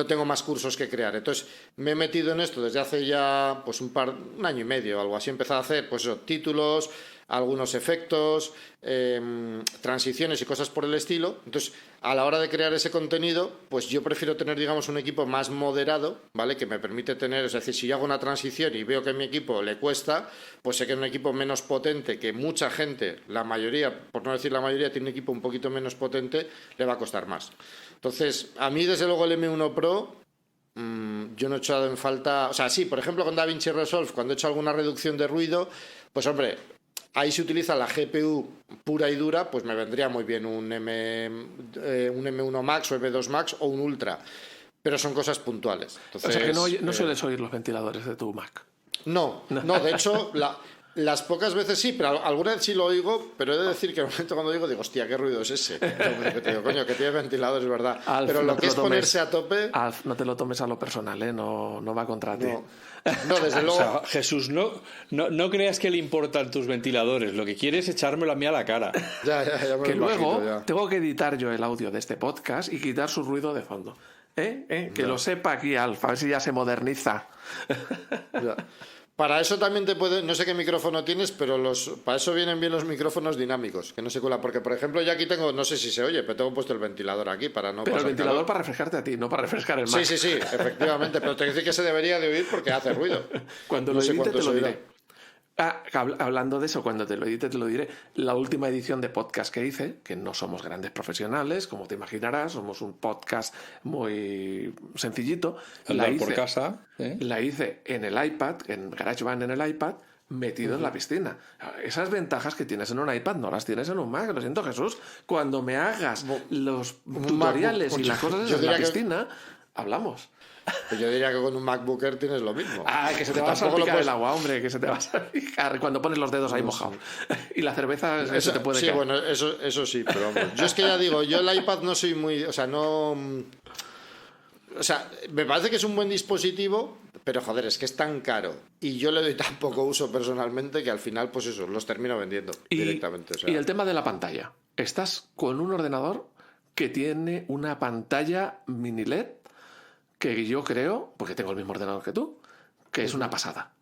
tengo más cursos que crear. Entonces, me he metido en esto desde hace ya pues un año y medio o algo así. He empezado a hacer pues eso, títulos, algunos efectos, transiciones y cosas por el estilo. Entonces, a la hora de crear ese contenido, pues yo prefiero tener, digamos, un equipo más moderado, ¿vale? Que me permite tener, es decir, si yo hago una transición y veo que a mi equipo le cuesta, pues sé que es un equipo menos potente, que mucha gente, la mayoría, por no decir la mayoría, tiene un equipo un poquito menos potente, le va a costar más. Entonces, a mí desde luego el M1 Pro, yo no he echado en falta, o sea, sí, por ejemplo con DaVinci Resolve, cuando he hecho alguna reducción de ruido, pues hombre, ahí se utiliza la GPU pura y dura, pues me vendría muy bien un M1 Max o M2 Max o un Ultra, pero son cosas puntuales. Entonces, o sea que no sueles oír los ventiladores de tu Mac. No, de hecho, las pocas veces sí, pero alguna vez sí lo oigo, pero he de decir que en el momento cuando digo, digo, qué ruido es ese. Que te digo, coño, que tiene ventilador, es verdad. Alf, pero lo que es ponerse a tope... Alf, no te lo tomes a lo personal, ¿eh? No va contra ti. No, desde luego... O sea, Jesús, no creas que le importan tus ventiladores. Lo que quiere es echármelo a mí a la cara. Ya me que lo imagino, luego ya. tengo que editar yo el audio de este podcast y quitar su ruido de fondo. Que lo sepa aquí, Alf, a ver si ya se moderniza. Ya. Para eso también te puede, no sé qué micrófono tienes, pero para eso vienen bien los micrófonos dinámicos, que no se cuelan. Porque, por ejemplo, yo aquí tengo, no sé si se oye, pero tengo puesto el ventilador aquí para no Pero el pasar ventilador calor. para refrescarte a ti, no para refrescar el Mac. Sí, efectivamente, pero te dice que se debería de oír porque hace ruido. Cuando No lo sé edite cuánto te lo se oirá. diré. Hablando de eso, cuando te lo edite te lo diré. La última edición de podcast que hice, que no somos grandes profesionales, como te imaginarás, somos un podcast muy sencillito. Andar por casa. La hice en el iPad, en GarageBand en el iPad, metido en la piscina. Esas ventajas que tienes en un iPad no las tienes en un Mac. Lo siento, Jesús. Cuando me hagas los tutoriales MacBook, y las cosas yo en la diría que- piscina, hablamos. Pues yo diría que con un MacBook Air tienes lo mismo. Que se te va a Tampoco lo salpicar puedes- el agua, hombre, que se te va a salpicar cuando pones los dedos ahí mojados. Y la cerveza se te puede sí, caer. bueno, eso sí, pero vamos. Yo es que ya digo, yo el iPad no soy muy... O sea, me parece que es un buen dispositivo, pero joder, es que es tan caro. Y yo le doy tan poco uso personalmente que al final, pues eso, los termino vendiendo directamente. O sea. Y el tema de la pantalla. Estás con un ordenador que tiene una pantalla mini LED que yo creo, porque tengo el mismo ordenador que tú, que es una pasada.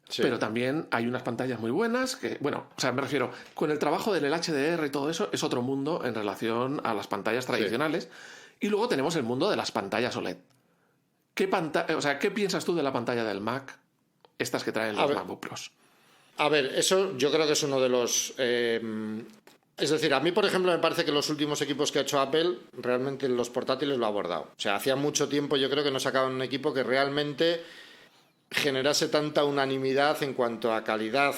Sí. Pero también hay unas pantallas muy buenas que, bueno, o sea, me refiero, con el trabajo del HDR y todo eso, es otro mundo en relación a las pantallas tradicionales. Y luego tenemos el mundo de las pantallas OLED. ¿Qué piensas tú de la pantalla del Mac? Estas que traen los MacBook Pros. A ver, eso yo creo que es uno de los... es decir, a mí, por ejemplo, me parece que los últimos equipos que ha hecho Apple, realmente en los portátiles lo ha abordado. O sea, hacía mucho tiempo yo creo que no sacaban un equipo que realmente generase tanta unanimidad en cuanto a calidad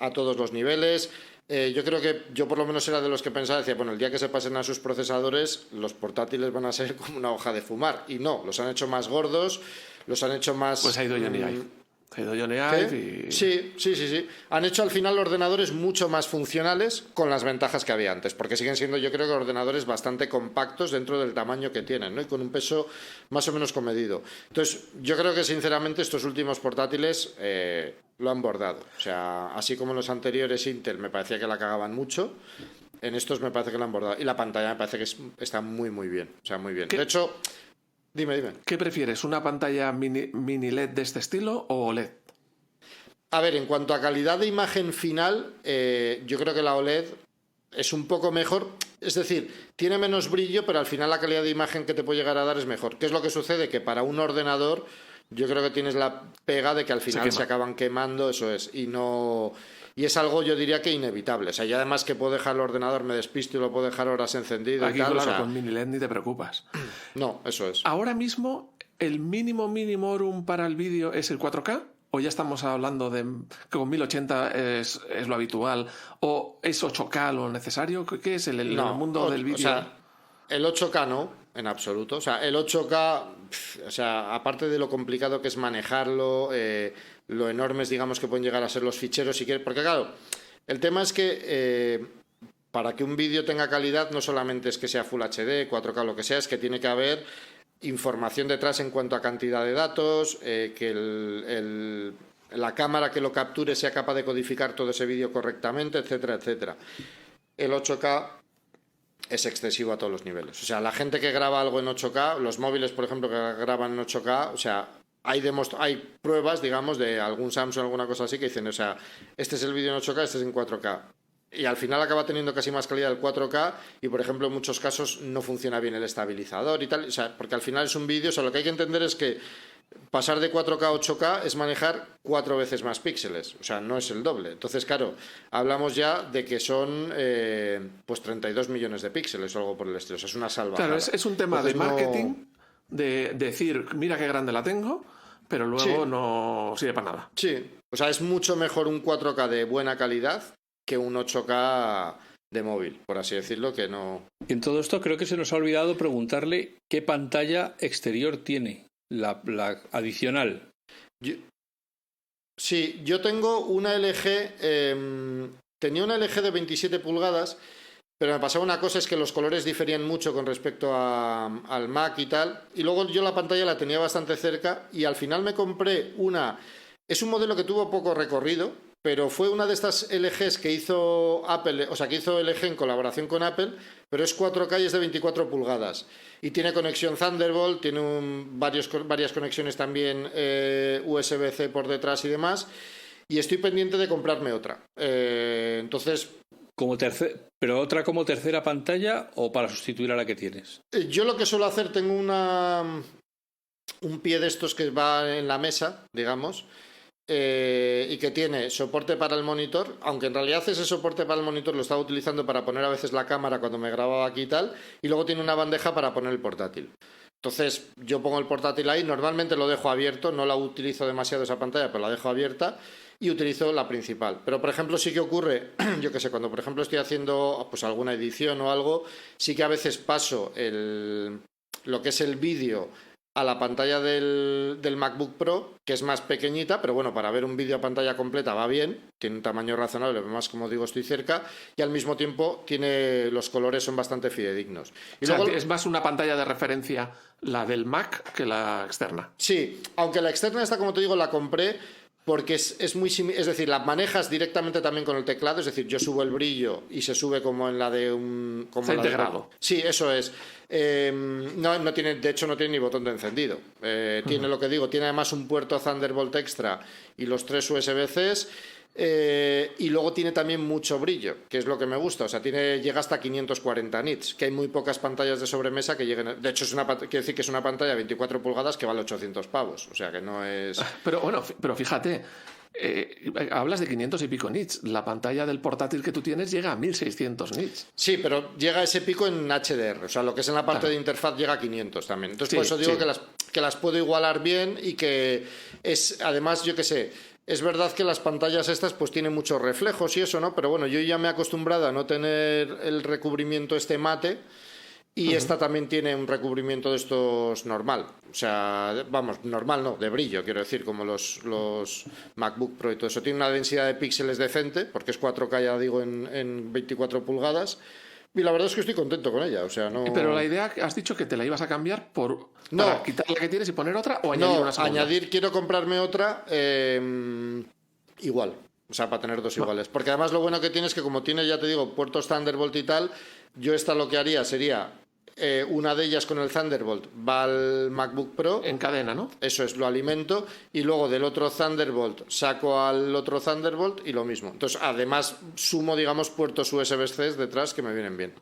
a todos los niveles, Yo creo que yo por lo menos era de los que pensaba, decía, bueno, el día que se pasen a sus procesadores, los portátiles van a ser como una hoja de fumar. Y no, los han hecho más gordos, los han hecho más... Pues ha ido Johnny Ive. Ha ido Johnny Ive y... Sí. Han hecho al final ordenadores mucho más funcionales con las ventajas que había antes, porque siguen siendo, yo creo que ordenadores bastante compactos dentro del tamaño que tienen, ¿no? Y con un peso más o menos comedido. Entonces, yo creo que sinceramente estos últimos portátiles lo han bordado. O sea, así como los anteriores Intel me parecía que la cagaban mucho, en estos me parece que la han bordado. Y la pantalla me parece que está muy, muy bien. O sea, muy bien. De hecho... Dime. ¿Qué prefieres, una pantalla mini LED de este estilo o OLED? A ver, en cuanto a calidad de imagen final, yo creo que la OLED es un poco mejor. Es decir, tiene menos brillo, pero al final la calidad de imagen que te puede llegar a dar es mejor. ¿Qué es lo que sucede? Que para un ordenador yo creo que tienes la pega de que al final se acaban quemando, eso es, y es algo, yo diría que inevitable. O sea, y además que puedo dejar el ordenador, me despisto y lo puedo dejar horas encendido. Aquí, y tal. claro, O sea, con mini LED ni te preocupas. No, eso es. Ahora mismo, ¿el mínimo para el vídeo es el 4K? ¿O ya estamos hablando de que con 1080 es lo habitual? ¿O es 8K lo necesario? ¿Qué es el mundo del vídeo? O sea, el 8K no, en absoluto. O sea, el 8K, o sea, aparte de lo complicado que es manejarlo, lo enormes, digamos, que pueden llegar a ser los ficheros, si quieres, porque claro, el tema es que para que un vídeo tenga calidad no solamente es que sea Full HD, 4K, lo que sea, es que tiene que haber información detrás en cuanto a cantidad de datos, que la cámara que lo capture sea capaz de codificar todo ese vídeo correctamente, etcétera, etcétera. El 8K es excesivo a todos los niveles. O sea, la gente que graba algo en 8K, los móviles, por ejemplo, que graban en 8K, o sea, hay pruebas, digamos, de algún Samsung o alguna cosa así que dicen, o sea, este es el vídeo en 8K, este es en 4K. Y al final acaba teniendo casi más calidad el 4K y, por ejemplo, en muchos casos no funciona bien el estabilizador y tal. O sea, porque al final es un vídeo, o sea, lo que hay que entender es que pasar de 4K a 8K es manejar 4 veces más píxeles, o sea, no es el doble. Entonces, claro, hablamos ya de que son pues 32 millones de píxeles o algo por el estilo, o sea, es una salvajada. Claro, es un tema de marketing, de decir, mira qué grande la tengo, pero luego no sirve para nada. Sí, o sea, es mucho mejor un 4K de buena calidad que un 8K de móvil, por así decirlo, que no... Y en todo esto creo que se nos ha olvidado preguntarle qué pantalla exterior tiene, la adicional. Yo tengo una LG, tenía una LG de 27 pulgadas, pero me pasaba una cosa, es que los colores diferían mucho con respecto al Mac y tal, y luego yo la pantalla la tenía bastante cerca, y al final me compré una... Es un modelo que tuvo poco recorrido, pero fue una de estas LGs que hizo Apple, o sea, que hizo LG en colaboración con Apple, pero es 4K y es de 24 pulgadas. Y tiene conexión Thunderbolt, tiene varias conexiones también USB-C por detrás y demás. Y estoy pendiente de comprarme otra. Entonces... ¿Pero otra como tercera pantalla o para sustituir a la que tienes? Yo lo que suelo hacer, tengo un pie de estos que va en la mesa, digamos, y que tiene soporte para el monitor, aunque en realidad ese soporte para el monitor lo estaba utilizando para poner a veces la cámara cuando me grababa aquí y tal, y luego tiene una bandeja para poner el portátil. Entonces yo pongo el portátil ahí, normalmente lo dejo abierto, no la utilizo demasiado esa pantalla, pero la dejo abierta y utilizo la principal. Pero por ejemplo sí que ocurre, yo que sé, cuando por ejemplo estoy haciendo pues alguna edición o algo, sí que a veces paso lo que es el vídeo a la pantalla del MacBook Pro, que es más pequeñita, pero bueno, para ver un vídeo a pantalla completa va bien, tiene un tamaño razonable, además, como digo, estoy cerca, y al mismo tiempo los colores son bastante fidedignos. Y o sea, luego, es más una pantalla de referencia la del Mac que la externa. Sí, aunque la externa esta, como te digo, la compré porque es muy similar, es decir, la manejas directamente también con el teclado, es decir, yo subo el brillo y se sube como en la de un... Está integrado. Sí, eso es. No tiene, de hecho no tiene ni botón de encendido. Tiene lo que digo, tiene además un puerto Thunderbolt extra y los 3 USB-Cs. Y luego tiene también mucho brillo, que es lo que me gusta. O sea, llega hasta 540 nits, que hay muy pocas pantallas de sobremesa que lleguen. De hecho, quiere decir que es una pantalla de 24 pulgadas que vale 800 pavos. O sea, que no es... Pero bueno, pero fíjate, hablas de 500 y pico nits. La pantalla del portátil que tú tienes llega a 1600 nits. Sí, pero llega a ese pico en HDR. O sea, lo que es en la parte de interfaz llega a 500 también. Entonces, por eso digo que las puedo igualar bien y que es, además, yo qué sé... Es verdad que las pantallas estas pues tienen muchos reflejos y eso, ¿no? Pero bueno, yo ya me he acostumbrado a no tener el recubrimiento este mate y esta también tiene un recubrimiento de estos normal. O sea, vamos, normal no, de brillo, quiero decir, como los MacBook Pro y todo eso. Tiene una densidad de píxeles decente, porque es 4K, ya digo, en 24 pulgadas. Y la verdad es que estoy contento con ella, o sea, no... Pero la idea, has dicho que te la ibas a cambiar para quitar la que tienes y poner otra, o añadir No, una segunda. quiero comprarme otra igual, o sea, para tener dos iguales. Porque además lo bueno que tiene es que como tiene, ya te digo, puertos Thunderbolt y tal, yo esta lo que haría sería una de ellas con el Thunderbolt va al MacBook Pro. En cadena, ¿no? Eso es, lo alimento y luego del otro Thunderbolt saco al otro Thunderbolt y lo mismo. Entonces, además, sumo, digamos, puertos USB-C detrás que me vienen bien.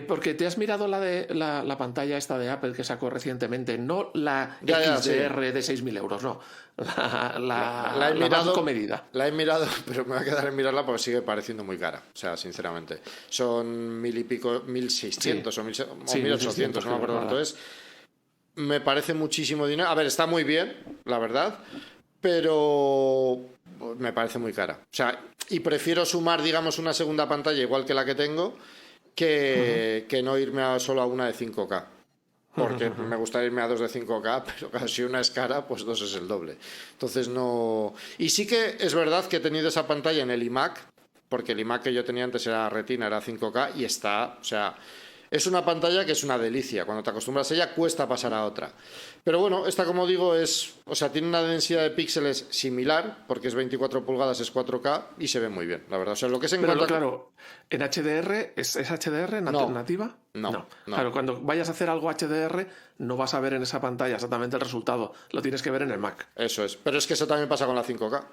Porque te has mirado la pantalla esta de Apple que sacó recientemente, no la Ya, XDR sí. de 6.000 euros, no. La he mirado, más comedida. La he mirado, pero me voy a quedar en mirarla porque sigue pareciendo muy cara. O sea, sinceramente. Son 1.000 y pico, 1.600 o 1.800, no me acuerdo cuánto es. Me parece muchísimo dinero. A ver, está muy bien, la verdad, pero me parece muy cara. O sea, y prefiero sumar, digamos, una segunda pantalla igual que la que tengo que no irme solo a una de 5K. Porque me gustaría irme a dos de 5K, pero claro, si una es cara, pues dos es el doble. Entonces no... Y sí que es verdad que he tenido esa pantalla en el iMac, porque el iMac que yo tenía antes era Retina, era 5K, y está... O sea, es una pantalla que es una delicia. Cuando te acostumbras a ella, cuesta pasar a otra. Pero bueno, esta, como digo, es... O sea, tiene una densidad de píxeles similar, porque es 24 pulgadas, es 4K, y se ve muy bien, la verdad. O sea, lo que es en Pero cuanto claro, ¿en HDR es HDR nativa? No. Claro, cuando vayas a hacer algo HDR, no vas a ver en esa pantalla exactamente el resultado. Lo tienes que ver en el Mac. Eso es. Pero es que eso también pasa con la 5K.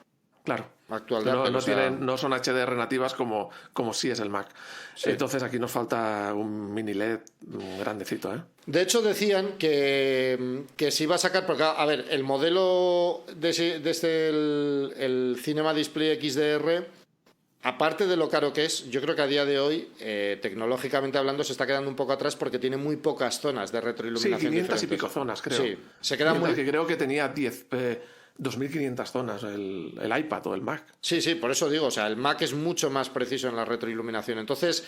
Claro. Actual de Apple, no son HDR nativas como sí es el Mac. Sí. Entonces aquí nos falta un mini LED grandecito, ¿eh? De hecho, decían que se iba a sacar, porque a ver, el modelo de el Cinema Display XDR, aparte de lo caro que es, yo creo que a día de hoy, tecnológicamente hablando, se está quedando un poco atrás porque tiene muy pocas zonas de retroiluminación. Sí, 500 diferentes. y pico zonas, creo. Sí, se queda muy... Que creo que tenía 2.500 zonas el iPad o el Mac. Sí, por eso digo, o sea, el Mac es mucho más preciso en la retroiluminación. Entonces,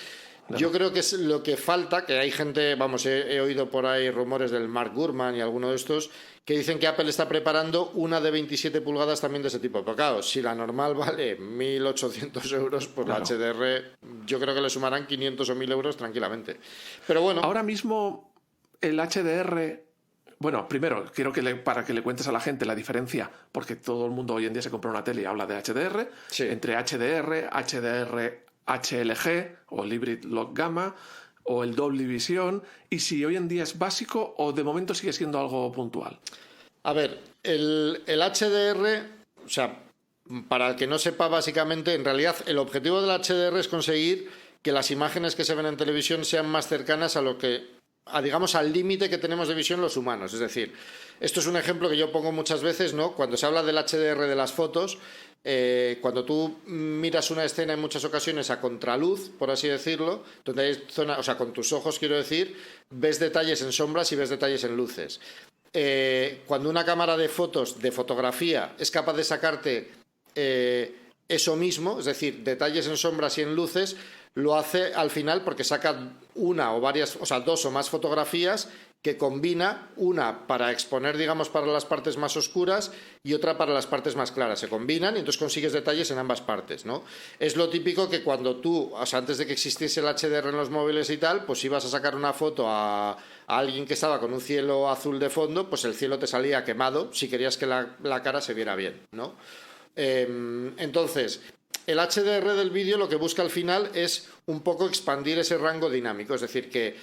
yo creo que es lo que falta, que hay gente, vamos, he oído por ahí rumores del Mark Gurman y alguno de estos, que dicen que Apple está preparando una de 27 pulgadas también de ese tipo. Pero claro, si la normal vale 1.800 euros, pues claro, la HDR yo creo que le sumarán 500 o 1.000 euros tranquilamente. Pero bueno... Ahora mismo el HDR... Bueno, primero, quiero para que le cuentes a la gente la diferencia, porque todo el mundo hoy en día se compra una tele y habla de HDR, sí, entre HDR, HDR HLG o el Hybrid Log Gamma o el Dolby Vision, y si hoy en día es básico o de momento sigue siendo algo puntual. A ver, el HDR, o sea, para el que no sepa, básicamente, en realidad el objetivo del HDR es conseguir que las imágenes que se ven en televisión sean más cercanas a lo que... digamos, al límite que tenemos de visión los humanos. Es decir, esto es un ejemplo que yo pongo muchas veces, ¿no? Cuando se habla del HDR de las fotos, cuando tú miras una escena en muchas ocasiones a contraluz, por así decirlo, donde hay zona, o sea, con tus ojos, quiero decir, ves detalles en sombras y ves detalles en luces. Cuando una cámara de fotos, de fotografía, es capaz de sacarte eso mismo, es decir, detalles en sombras y en luces, lo hace al final porque saca una o varias, o sea, dos o más fotografías que combina, una para exponer, digamos, para las partes más oscuras y otra para las partes más claras. Se combinan y entonces consigues detalles en ambas partes, ¿no? Es lo típico que cuando tú, o sea, antes de que existiese el HDR en los móviles y tal, pues ibas a sacar una foto a alguien que estaba con un cielo azul de fondo, pues el cielo te salía quemado si querías que la cara se viera bien, ¿no? Entonces... El HDR del vídeo lo que busca al final es un poco expandir ese rango dinámico, es decir, que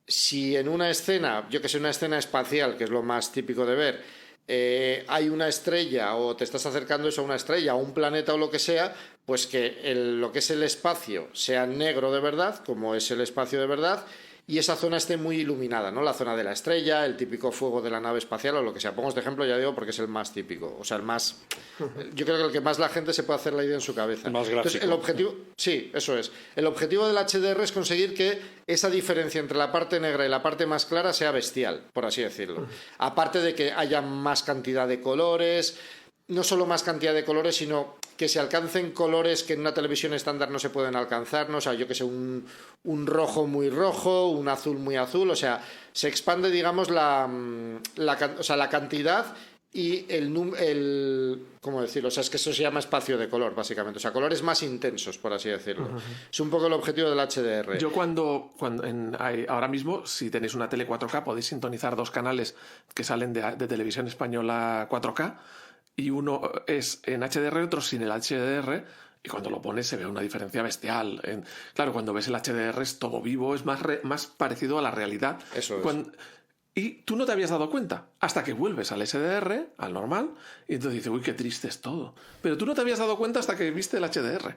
si en una escena, yo que sé, una escena espacial, que es lo más típico de ver, hay una estrella o te estás acercando eso a una estrella o un planeta o lo que sea, pues que lo que es el espacio sea negro de verdad, como es el espacio de verdad, y esa zona esté muy iluminada, ¿no? La zona de la estrella, el típico fuego de la nave espacial o lo que sea. Pongo este ejemplo, ya digo, porque es el más típico. O sea, el más... Yo creo que el que más la gente se puede hacer la idea en su cabeza. El más gráfico. Entonces, el objetivo... Sí, eso es. El objetivo del HDR es conseguir que esa diferencia entre la parte negra y la parte más clara sea bestial, por así decirlo. Aparte de que haya más cantidad de colores... no solo más cantidad de colores, sino que se alcancen colores que en una televisión estándar no se pueden alcanzar, ¿no? O sea, yo que sé, un rojo muy rojo, un azul muy azul, o sea, se expande, digamos, la cantidad y ¿cómo decirlo? O sea, es que eso se llama espacio de color, básicamente. O sea, colores más intensos, por así decirlo. Es un poco el objetivo del HDR. Yo ahora mismo, si tenéis una tele 4K, podéis sintonizar 2 canales que salen de televisión española 4K, y uno es en HDR y otro sin el HDR, y cuando lo pones se ve una diferencia bestial. Claro, cuando ves el HDR es todo vivo, es más parecido a la realidad. Eso es. Y tú no te habías dado cuenta hasta que vuelves al SDR, al normal, y entonces dices, uy, qué triste es todo. Pero tú no te habías dado cuenta hasta que viste el HDR.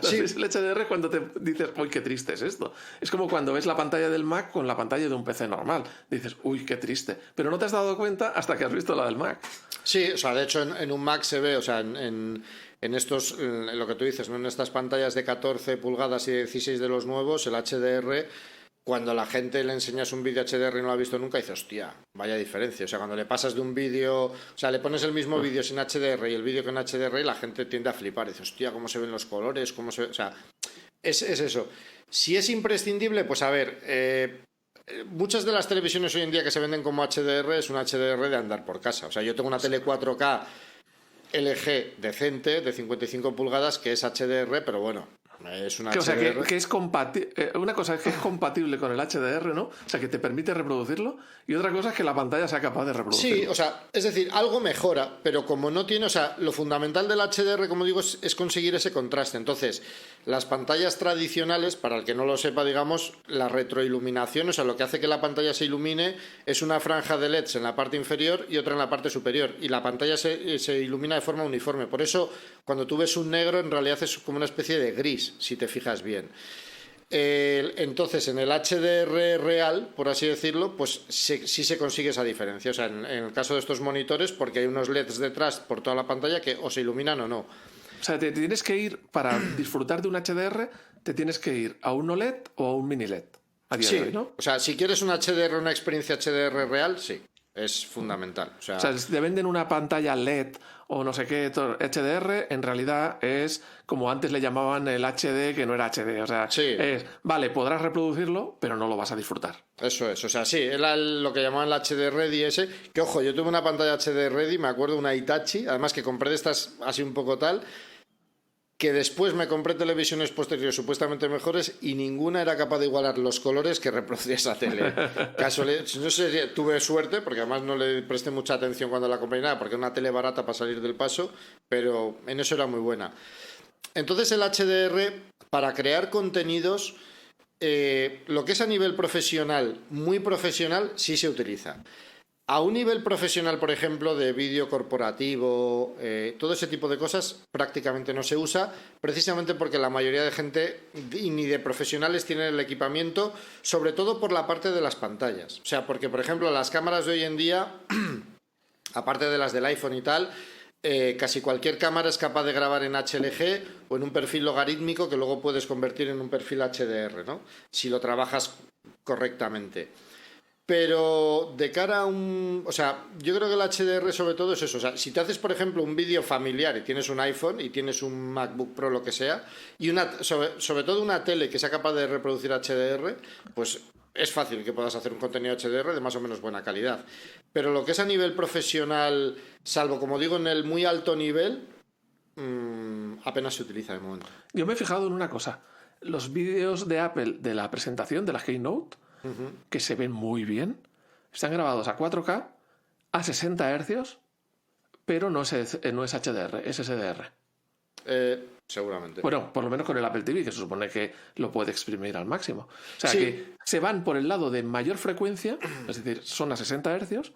Sí. Es el HDR cuando te dices, uy, qué triste es esto. Es como cuando ves la pantalla del Mac con la pantalla de un PC normal. Dices, uy, qué triste. Pero no te has dado cuenta hasta que has visto la del Mac. Sí, o sea, de hecho en un Mac se ve, o sea, en lo que tú dices, ¿no? En estas pantallas de 14 pulgadas y 16 de los nuevos, el HDR, cuando la gente le enseñas un vídeo HDR y no lo ha visto nunca, dice, hostia, vaya diferencia. O sea, cuando le pasas de un vídeo, o sea, le pones el mismo vídeo sin HDR y el vídeo con HDR, y la gente tiende a flipar. Dice, hostia, cómo se ven los colores, cómo se ve. O sea, es eso. Si es imprescindible, pues a ver, muchas de las televisiones hoy en día que se venden como HDR es un HDR de andar por casa. O sea, yo tengo una tele 4K LG decente de 55 pulgadas que es HDR, pero bueno, es una HDR. O sea, que es una cosa es que es compatible con el HDR, ¿no? O sea, que te permite reproducirlo, y otra cosa es que la pantalla sea capaz de reproducirlo. Sí, o sea, es decir, algo mejora, pero como no tiene, o sea, lo fundamental del HDR, como digo, es conseguir ese contraste. Entonces, las pantallas tradicionales, para el que no lo sepa, digamos, la retroiluminación, o sea, lo que hace que la pantalla se ilumine es una franja de LEDs en la parte inferior y otra en la parte superior, y la pantalla se ilumina de forma uniforme. Por eso, cuando tú ves un negro, en realidad es como una especie de gris, si te fijas bien. Entonces, en el HDR real, por así decirlo, pues sí se consigue esa diferencia. O sea, en el caso de estos monitores, porque hay unos LEDs detrás por toda la pantalla que o se iluminan o no. O sea, te tienes que ir, para disfrutar de un HDR, te tienes que ir a un OLED o a un mini LED a día de hoy, ¿no? O sea, si quieres un HDR, una experiencia HDR real, sí, es fundamental. O sea, si te venden una pantalla LED o no sé qué HDR, en realidad es como antes le llamaban el HD, que no era HD. O sea, sí. Vale, podrás reproducirlo, pero no lo vas a disfrutar. Eso es, o sea, sí, era lo que llamaban el HD Ready ese, que ojo, yo tuve una pantalla HD Ready, me acuerdo, una Hitachi, además que compré de estas así un poco tal, que después me compré televisiones posteriores supuestamente mejores y ninguna era capaz de igualar los colores que reproducía esa tele. No sé, tuve suerte, porque además no le presté mucha atención cuando la compré nada, porque era una tele barata para salir del paso, pero en eso era muy buena. Entonces el HDR, para crear contenidos, lo que es a nivel profesional, muy profesional, sí se utiliza. A un nivel profesional, por ejemplo, de vídeo corporativo, todo ese tipo de cosas prácticamente no se usa, precisamente porque la mayoría de gente ni de profesionales tienen el equipamiento, sobre todo por la parte de las pantallas. O sea, porque, por ejemplo, las cámaras de hoy en día, aparte de las del iPhone y tal, casi cualquier cámara es capaz de grabar en HLG o en un perfil logarítmico que luego puedes convertir en un perfil HDR, ¿no? Si lo trabajas correctamente. Pero de cara a un... O sea, yo creo que el HDR sobre todo es eso. O sea, si te haces, por ejemplo, un vídeo familiar y tienes un iPhone y tienes un MacBook Pro, lo que sea, y sobre todo una tele que sea capaz de reproducir HDR, pues es fácil que puedas hacer un contenido HDR de más o menos buena calidad. Pero lo que es a nivel profesional, salvo, como digo, en el muy alto nivel, apenas se utiliza de momento. Yo me he fijado en una cosa. Los vídeos de Apple de la presentación de la Keynote, que se ven muy bien, están grabados a 4K, a 60 Hz, pero no es HDR, es SDR. Seguramente. Bueno, por lo menos con el Apple TV, que se supone que lo puede exprimir al máximo. O sea, sí, que se van por el lado de mayor frecuencia, es decir, son a 60 Hz,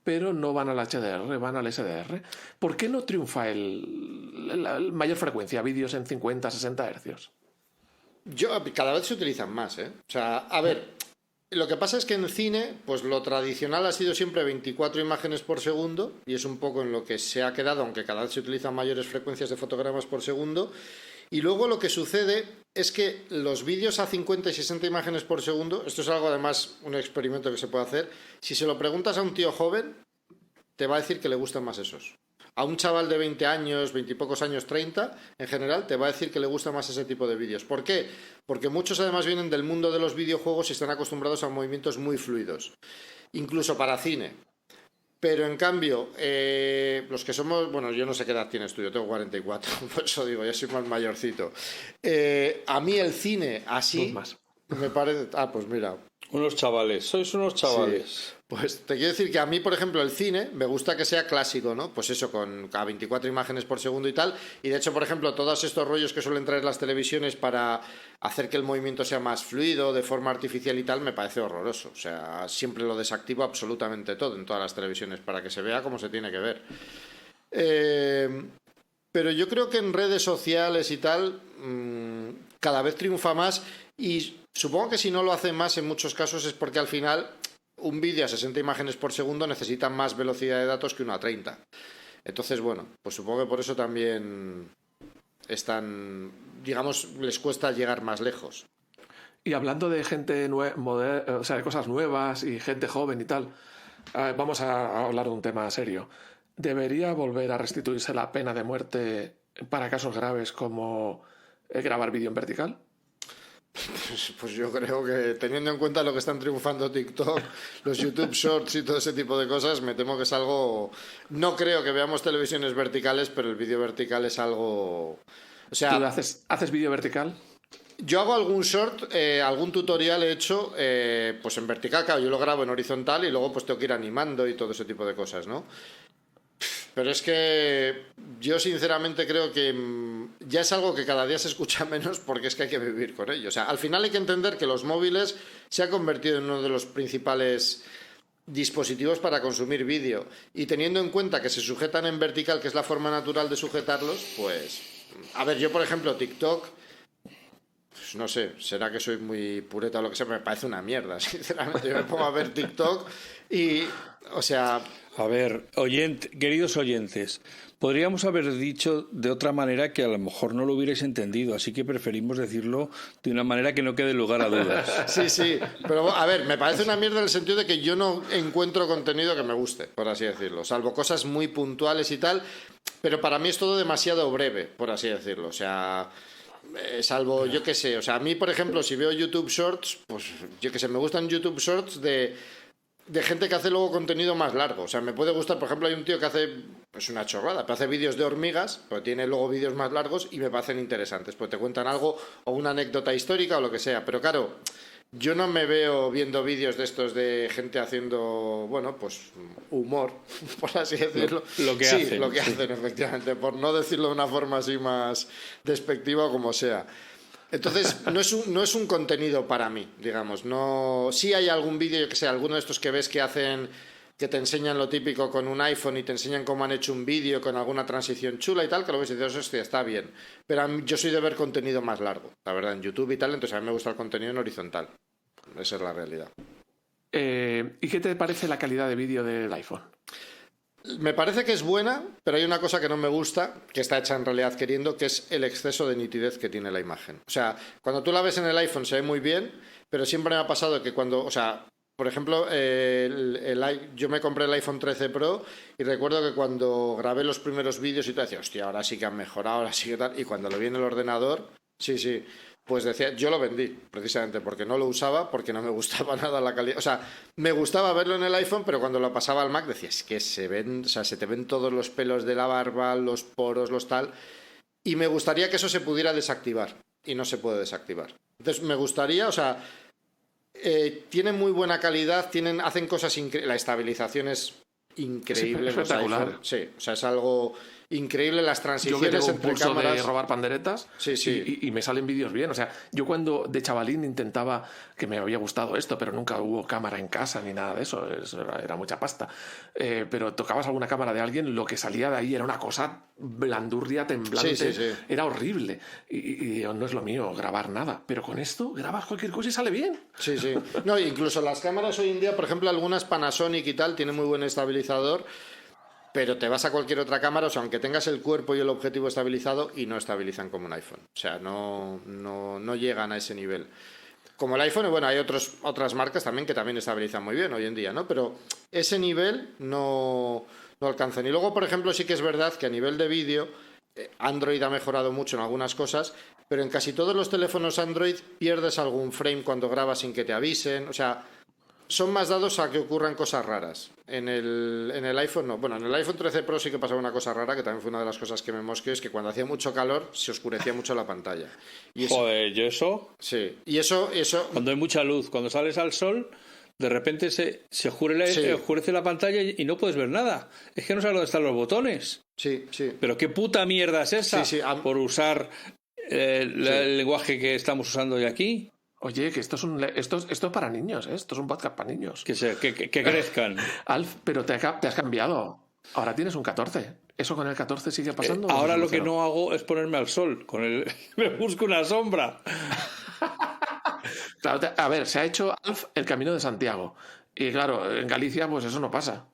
pero no van al HDR, van al SDR. ¿Por qué no triunfa la mayor frecuencia, vídeos en 50, 60 Hz? Cada vez se utilizan más, ¿eh? O sea, a ver, lo que pasa es que en cine, pues lo tradicional ha sido siempre 24 imágenes por segundo, y es un poco en lo que se ha quedado, aunque cada vez se utilizan mayores frecuencias de fotogramas por segundo. Y luego lo que sucede es que los vídeos a 50 y 60 imágenes por segundo, esto es algo además, un experimento que se puede hacer, si se lo preguntas a un tío joven, te va a decir que le gustan más esos. a un chaval de 20 años, 20 y pocos años, 30, en general, te va a decir que le gusta más ese tipo de vídeos. ¿Por qué? Porque muchos además vienen del mundo de los videojuegos y están acostumbrados a movimientos muy fluidos, incluso para cine. Pero en cambio, los que somos, bueno, yo no sé qué edad tienes tú, yo tengo 44, por eso digo, ya soy más mayorcito. A mí el cine así Más. me parece... Ah, pues mira. Unos chavales, sois unos chavales. Sí. Pues te quiero decir que a mí, por ejemplo, el cine me gusta que sea clásico, ¿no? Pues eso, con a 24 imágenes por segundo y tal. Y de hecho, por ejemplo, todos estos rollos que suelen traer las televisiones para hacer que el movimiento sea más fluido, de forma artificial y tal, me parece horroroso. O sea, siempre lo desactivo absolutamente todo en todas las televisiones para que se vea como se tiene que ver. Pero yo creo que en redes sociales y tal, cada vez triunfa más. Y supongo que si no lo hacen más en muchos casos es porque al final un vídeo a 60 imágenes por segundo necesita más velocidad de datos que uno a 30. Entonces, bueno, pues supongo que por eso también están, digamos, les cuesta llegar más lejos. Y hablando de gente o sea, de cosas nuevas y gente joven y tal, vamos a hablar de un tema serio. ¿Debería volver a restituirse la pena de muerte para casos graves como grabar vídeo en vertical? Pues yo creo que teniendo en cuenta lo que están triunfando TikTok, los YouTube Shorts y todo ese tipo de cosas, me temo que es algo... No creo que veamos televisiones verticales, pero el vídeo vertical es algo... O sea, ¿Tú haces vídeo vertical? Yo hago algún short, algún tutorial he hecho pues en vertical, claro, yo lo grabo en horizontal y luego pues tengo que ir animando y todo ese tipo de cosas, ¿no? Pero es que yo sinceramente creo que ya es algo que cada día se escucha menos porque es que hay que vivir con ello. O sea, al final hay que entender que los móviles se han convertido en uno de los principales dispositivos para consumir vídeo. Y teniendo en cuenta que se sujetan en vertical, que es la forma natural de sujetarlos, pues... A ver, yo por ejemplo TikTok... Pues no sé, será que soy muy pureta o lo que sea, me parece una mierda, sinceramente. Yo me pongo a ver TikTok y... O sea... A ver, queridos oyentes, podríamos haber dicho de otra manera que a lo mejor no lo hubierais entendido, así que preferimos decirlo de una manera que no quede lugar a dudas. Sí, pero a ver, me parece una mierda en el sentido de que yo no encuentro contenido que me guste, por así decirlo, salvo cosas muy puntuales y tal, pero para mí es todo demasiado breve, por así decirlo, o sea... salvo, yo qué sé, o sea, a mí, por ejemplo, si veo YouTube Shorts, pues yo qué sé, me gustan YouTube Shorts de gente que hace luego contenido más largo. O sea, me puede gustar, por ejemplo, hay un tío que hace, pues una chorrada, pero hace vídeos de hormigas, pero tiene luego vídeos más largos y me parecen interesantes, pues te cuentan algo o una anécdota histórica o lo que sea. Pero claro, yo no me veo viendo vídeos de estos de gente haciendo, bueno, pues humor, por así decirlo. Lo que sí, hacen. lo que hacen, efectivamente, por no decirlo de una forma así más despectiva o como sea. Entonces, no es un contenido para mí, digamos. No, sí hay algún vídeo, yo que sé, alguno de estos que ves que hacen, que te enseñan lo típico con un iPhone y te enseñan cómo han hecho un vídeo con alguna transición chula y tal, que lo ves y dices, hostia, está bien. Pero yo soy de ver contenido más largo, la verdad, en YouTube y tal, entonces a mí me gusta el contenido en horizontal. Esa es la realidad. ¿Y qué te parece la calidad de vídeo del iPhone? Me parece que es buena, pero hay una cosa que no me gusta, que está hecha en realidad queriendo, que es el exceso de nitidez que tiene la imagen. O sea, cuando tú la ves en el iPhone se ve muy bien, pero siempre me ha pasado que cuando, o sea, por ejemplo, yo me compré el iPhone 13 Pro y recuerdo que cuando grabé los primeros vídeos y te decía, hostia, ahora sí que han mejorado, ahora sí que tal, y cuando lo vi en el ordenador, sí, pues decía, yo lo vendí, precisamente, porque no lo usaba, porque no me gustaba nada la calidad. O sea, me gustaba verlo en el iPhone, pero cuando lo pasaba al Mac decía, es que se ven, o sea, se te ven todos los pelos de la barba, los poros, los tal. Y me gustaría que eso se pudiera desactivar, y no se puede desactivar. Entonces, me gustaría, o sea, tienen muy buena calidad, hacen cosas increíbles, la estabilización es increíble. Es espectacular. Sí, o sea, es algo... increíble las transiciones yo que tengo un entre curso cámaras. de robar panderetas Sí. Y me salen vídeos bien. O sea, yo cuando de chavalín intentaba, que me había gustado esto, pero nunca hubo cámara en casa ni nada de eso, era mucha pasta. Pero tocabas alguna cámara de alguien, lo que salía de ahí era una cosa blandurria, temblante. Sí. Era horrible. Y no es lo mío grabar nada. Pero con esto grabas cualquier cosa y sale bien. Sí. No, incluso las cámaras hoy en día, por ejemplo, algunas Panasonic y tal, tienen muy buen estabilizador. Pero te vas a cualquier otra cámara, o sea, aunque tengas el cuerpo y el objetivo estabilizado, y no estabilizan como un iPhone. O sea, no llegan a ese nivel. Como el iPhone, bueno, hay otras marcas también que también estabilizan muy bien hoy en día, ¿no? Pero ese nivel no no alcanzan. Y luego, por ejemplo, sí que es verdad que a nivel de vídeo, Android ha mejorado mucho en algunas cosas, pero en casi todos los teléfonos Android pierdes algún frame cuando grabas sin que te avisen. O sea, son más dados a que ocurran cosas raras. En el iPhone no. Bueno, en el iPhone 13 Pro sí que pasaba una cosa rara, que también fue una de las cosas que me mosqueó, es que cuando hacía mucho calor se oscurecía mucho la pantalla. Y eso, Joder, yo eso... sí. Y eso... Cuando hay mucha luz, cuando sales al sol, de repente se oscurece la pantalla y no puedes ver nada. Es que no sabes dónde están los botones. Sí, sí. Pero qué puta mierda es esa por usar el lenguaje que estamos usando hoy aquí. Oye, que esto es para niños, ¿eh? Esto es un podcast para niños. Que crezcan. Alf, pero te has cambiado. Ahora tienes un 14. ¿Eso con el 14 sigue pasando? Ahora lo que no hago es ponerme al sol. Me busco una sombra. Claro, a ver, se ha hecho Alf el Camino de Santiago. Y claro, en Galicia pues eso no pasa.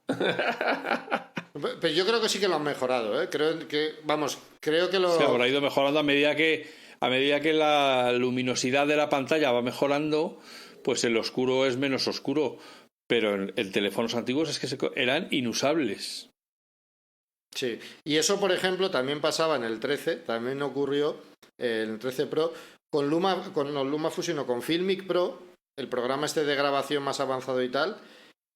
Pero yo creo que sí que lo han mejorado, ¿eh? Creo que lo... Se habrá ido mejorando a medida que la luminosidad de la pantalla va mejorando, pues el oscuro es menos oscuro. Pero en teléfonos antiguos es que eran inusables. Sí, y eso, por ejemplo, también pasaba en el 13, también ocurrió en el 13 Pro, con LumaFusion o con Filmic Pro, el programa este de grabación más avanzado y tal,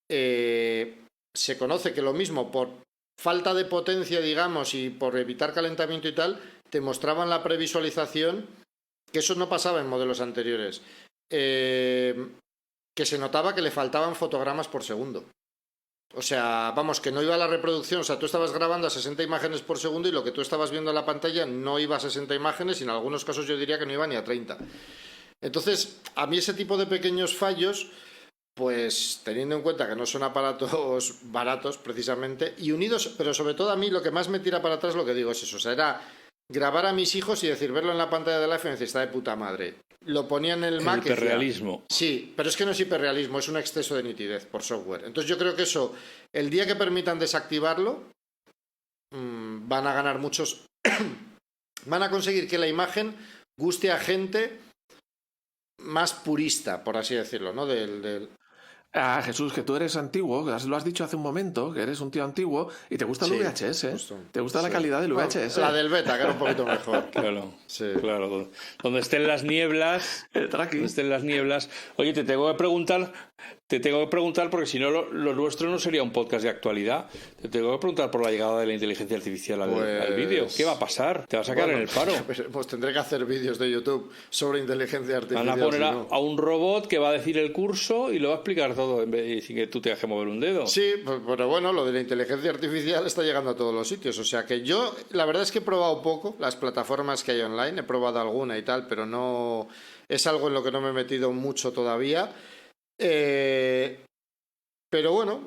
se conoce que lo mismo, por falta de potencia, digamos, y por evitar calentamiento y tal, te mostraban la previsualización, que eso no pasaba en modelos anteriores, que se notaba que le faltaban fotogramas por segundo. O sea, vamos, que no iba a la reproducción. O sea, tú estabas grabando a 60 imágenes por segundo y lo que tú estabas viendo en la pantalla no iba a 60 imágenes y en algunos casos yo diría que no iba ni a 30. Entonces, a mí ese tipo de pequeños fallos, pues teniendo en cuenta que no son aparatos baratos precisamente, y unidos, pero sobre todo a mí lo que más me tira para atrás, lo que digo es eso. O sea, era grabar a mis hijos y decir, verlo en la pantalla del iPhone y decir, está de puta madre. Lo ponía en el Mac. Hiperrealismo. Sí, pero es que no es hiperrealismo, es un exceso de nitidez por software. Entonces yo creo que eso, el día que permitan desactivarlo, van a ganar muchos... van a conseguir que la imagen guste a gente más purista, por así decirlo, ¿no? Ah, Jesús, que tú eres antiguo, que lo has dicho hace un momento, que eres un tío antiguo y te gusta el VHS. Justo, te gusta la calidad del VHS. La del beta, que era un poquito mejor. Claro, sí. Claro. Donde estén las nieblas. El tracking. Donde estén las nieblas. Oye, te tengo que preguntar porque si no lo nuestro no sería un podcast de actualidad. Te tengo que preguntar por la llegada de la inteligencia artificial al vídeo. ¿Qué va a pasar? ¿Te vas a quedar en el paro? Pues tendré que hacer vídeos de YouTube sobre inteligencia artificial. Van a poner a un robot que va a decir el curso y lo va a explicar todo sin que tú tengas que mover un dedo. Sí, pero bueno, lo de la inteligencia artificial está llegando a todos los sitios. O sea que yo, la verdad es que he probado poco las plataformas que hay online. He probado alguna y tal, pero no... Es algo en lo que no me he metido mucho todavía. Pero bueno,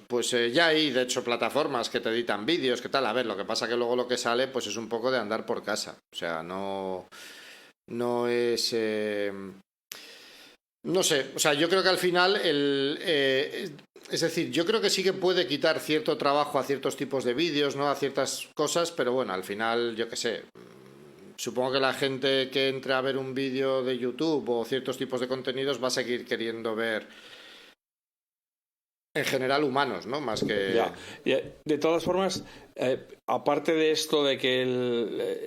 pues ya hay de hecho plataformas que te editan vídeos, que tal. A ver, lo que pasa que luego lo que sale pues es un poco de andar por casa. O sea, no es... no sé, o sea, yo creo que al final es decir, yo creo que sí que puede quitar cierto trabajo a ciertos tipos de vídeos, ¿no? A ciertas cosas, pero bueno, al final, yo qué sé, supongo que la gente que entre a ver un vídeo de YouTube o ciertos tipos de contenidos va a seguir queriendo ver en general humanos, ¿no? Más que... Ya. De todas formas, aparte de esto de que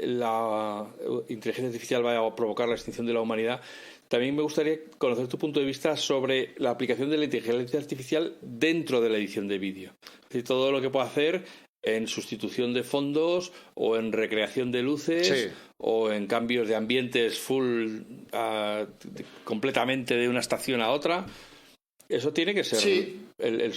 la inteligencia artificial vaya a provocar la extinción de la humanidad, también me gustaría conocer tu punto de vista sobre la aplicación de la inteligencia artificial dentro de la edición de vídeo. Es decir, todo lo que puede hacer en sustitución de fondos o en recreación de luces, sí, o en cambios de ambientes completamente de una estación a otra. Eso tiene que ser sí,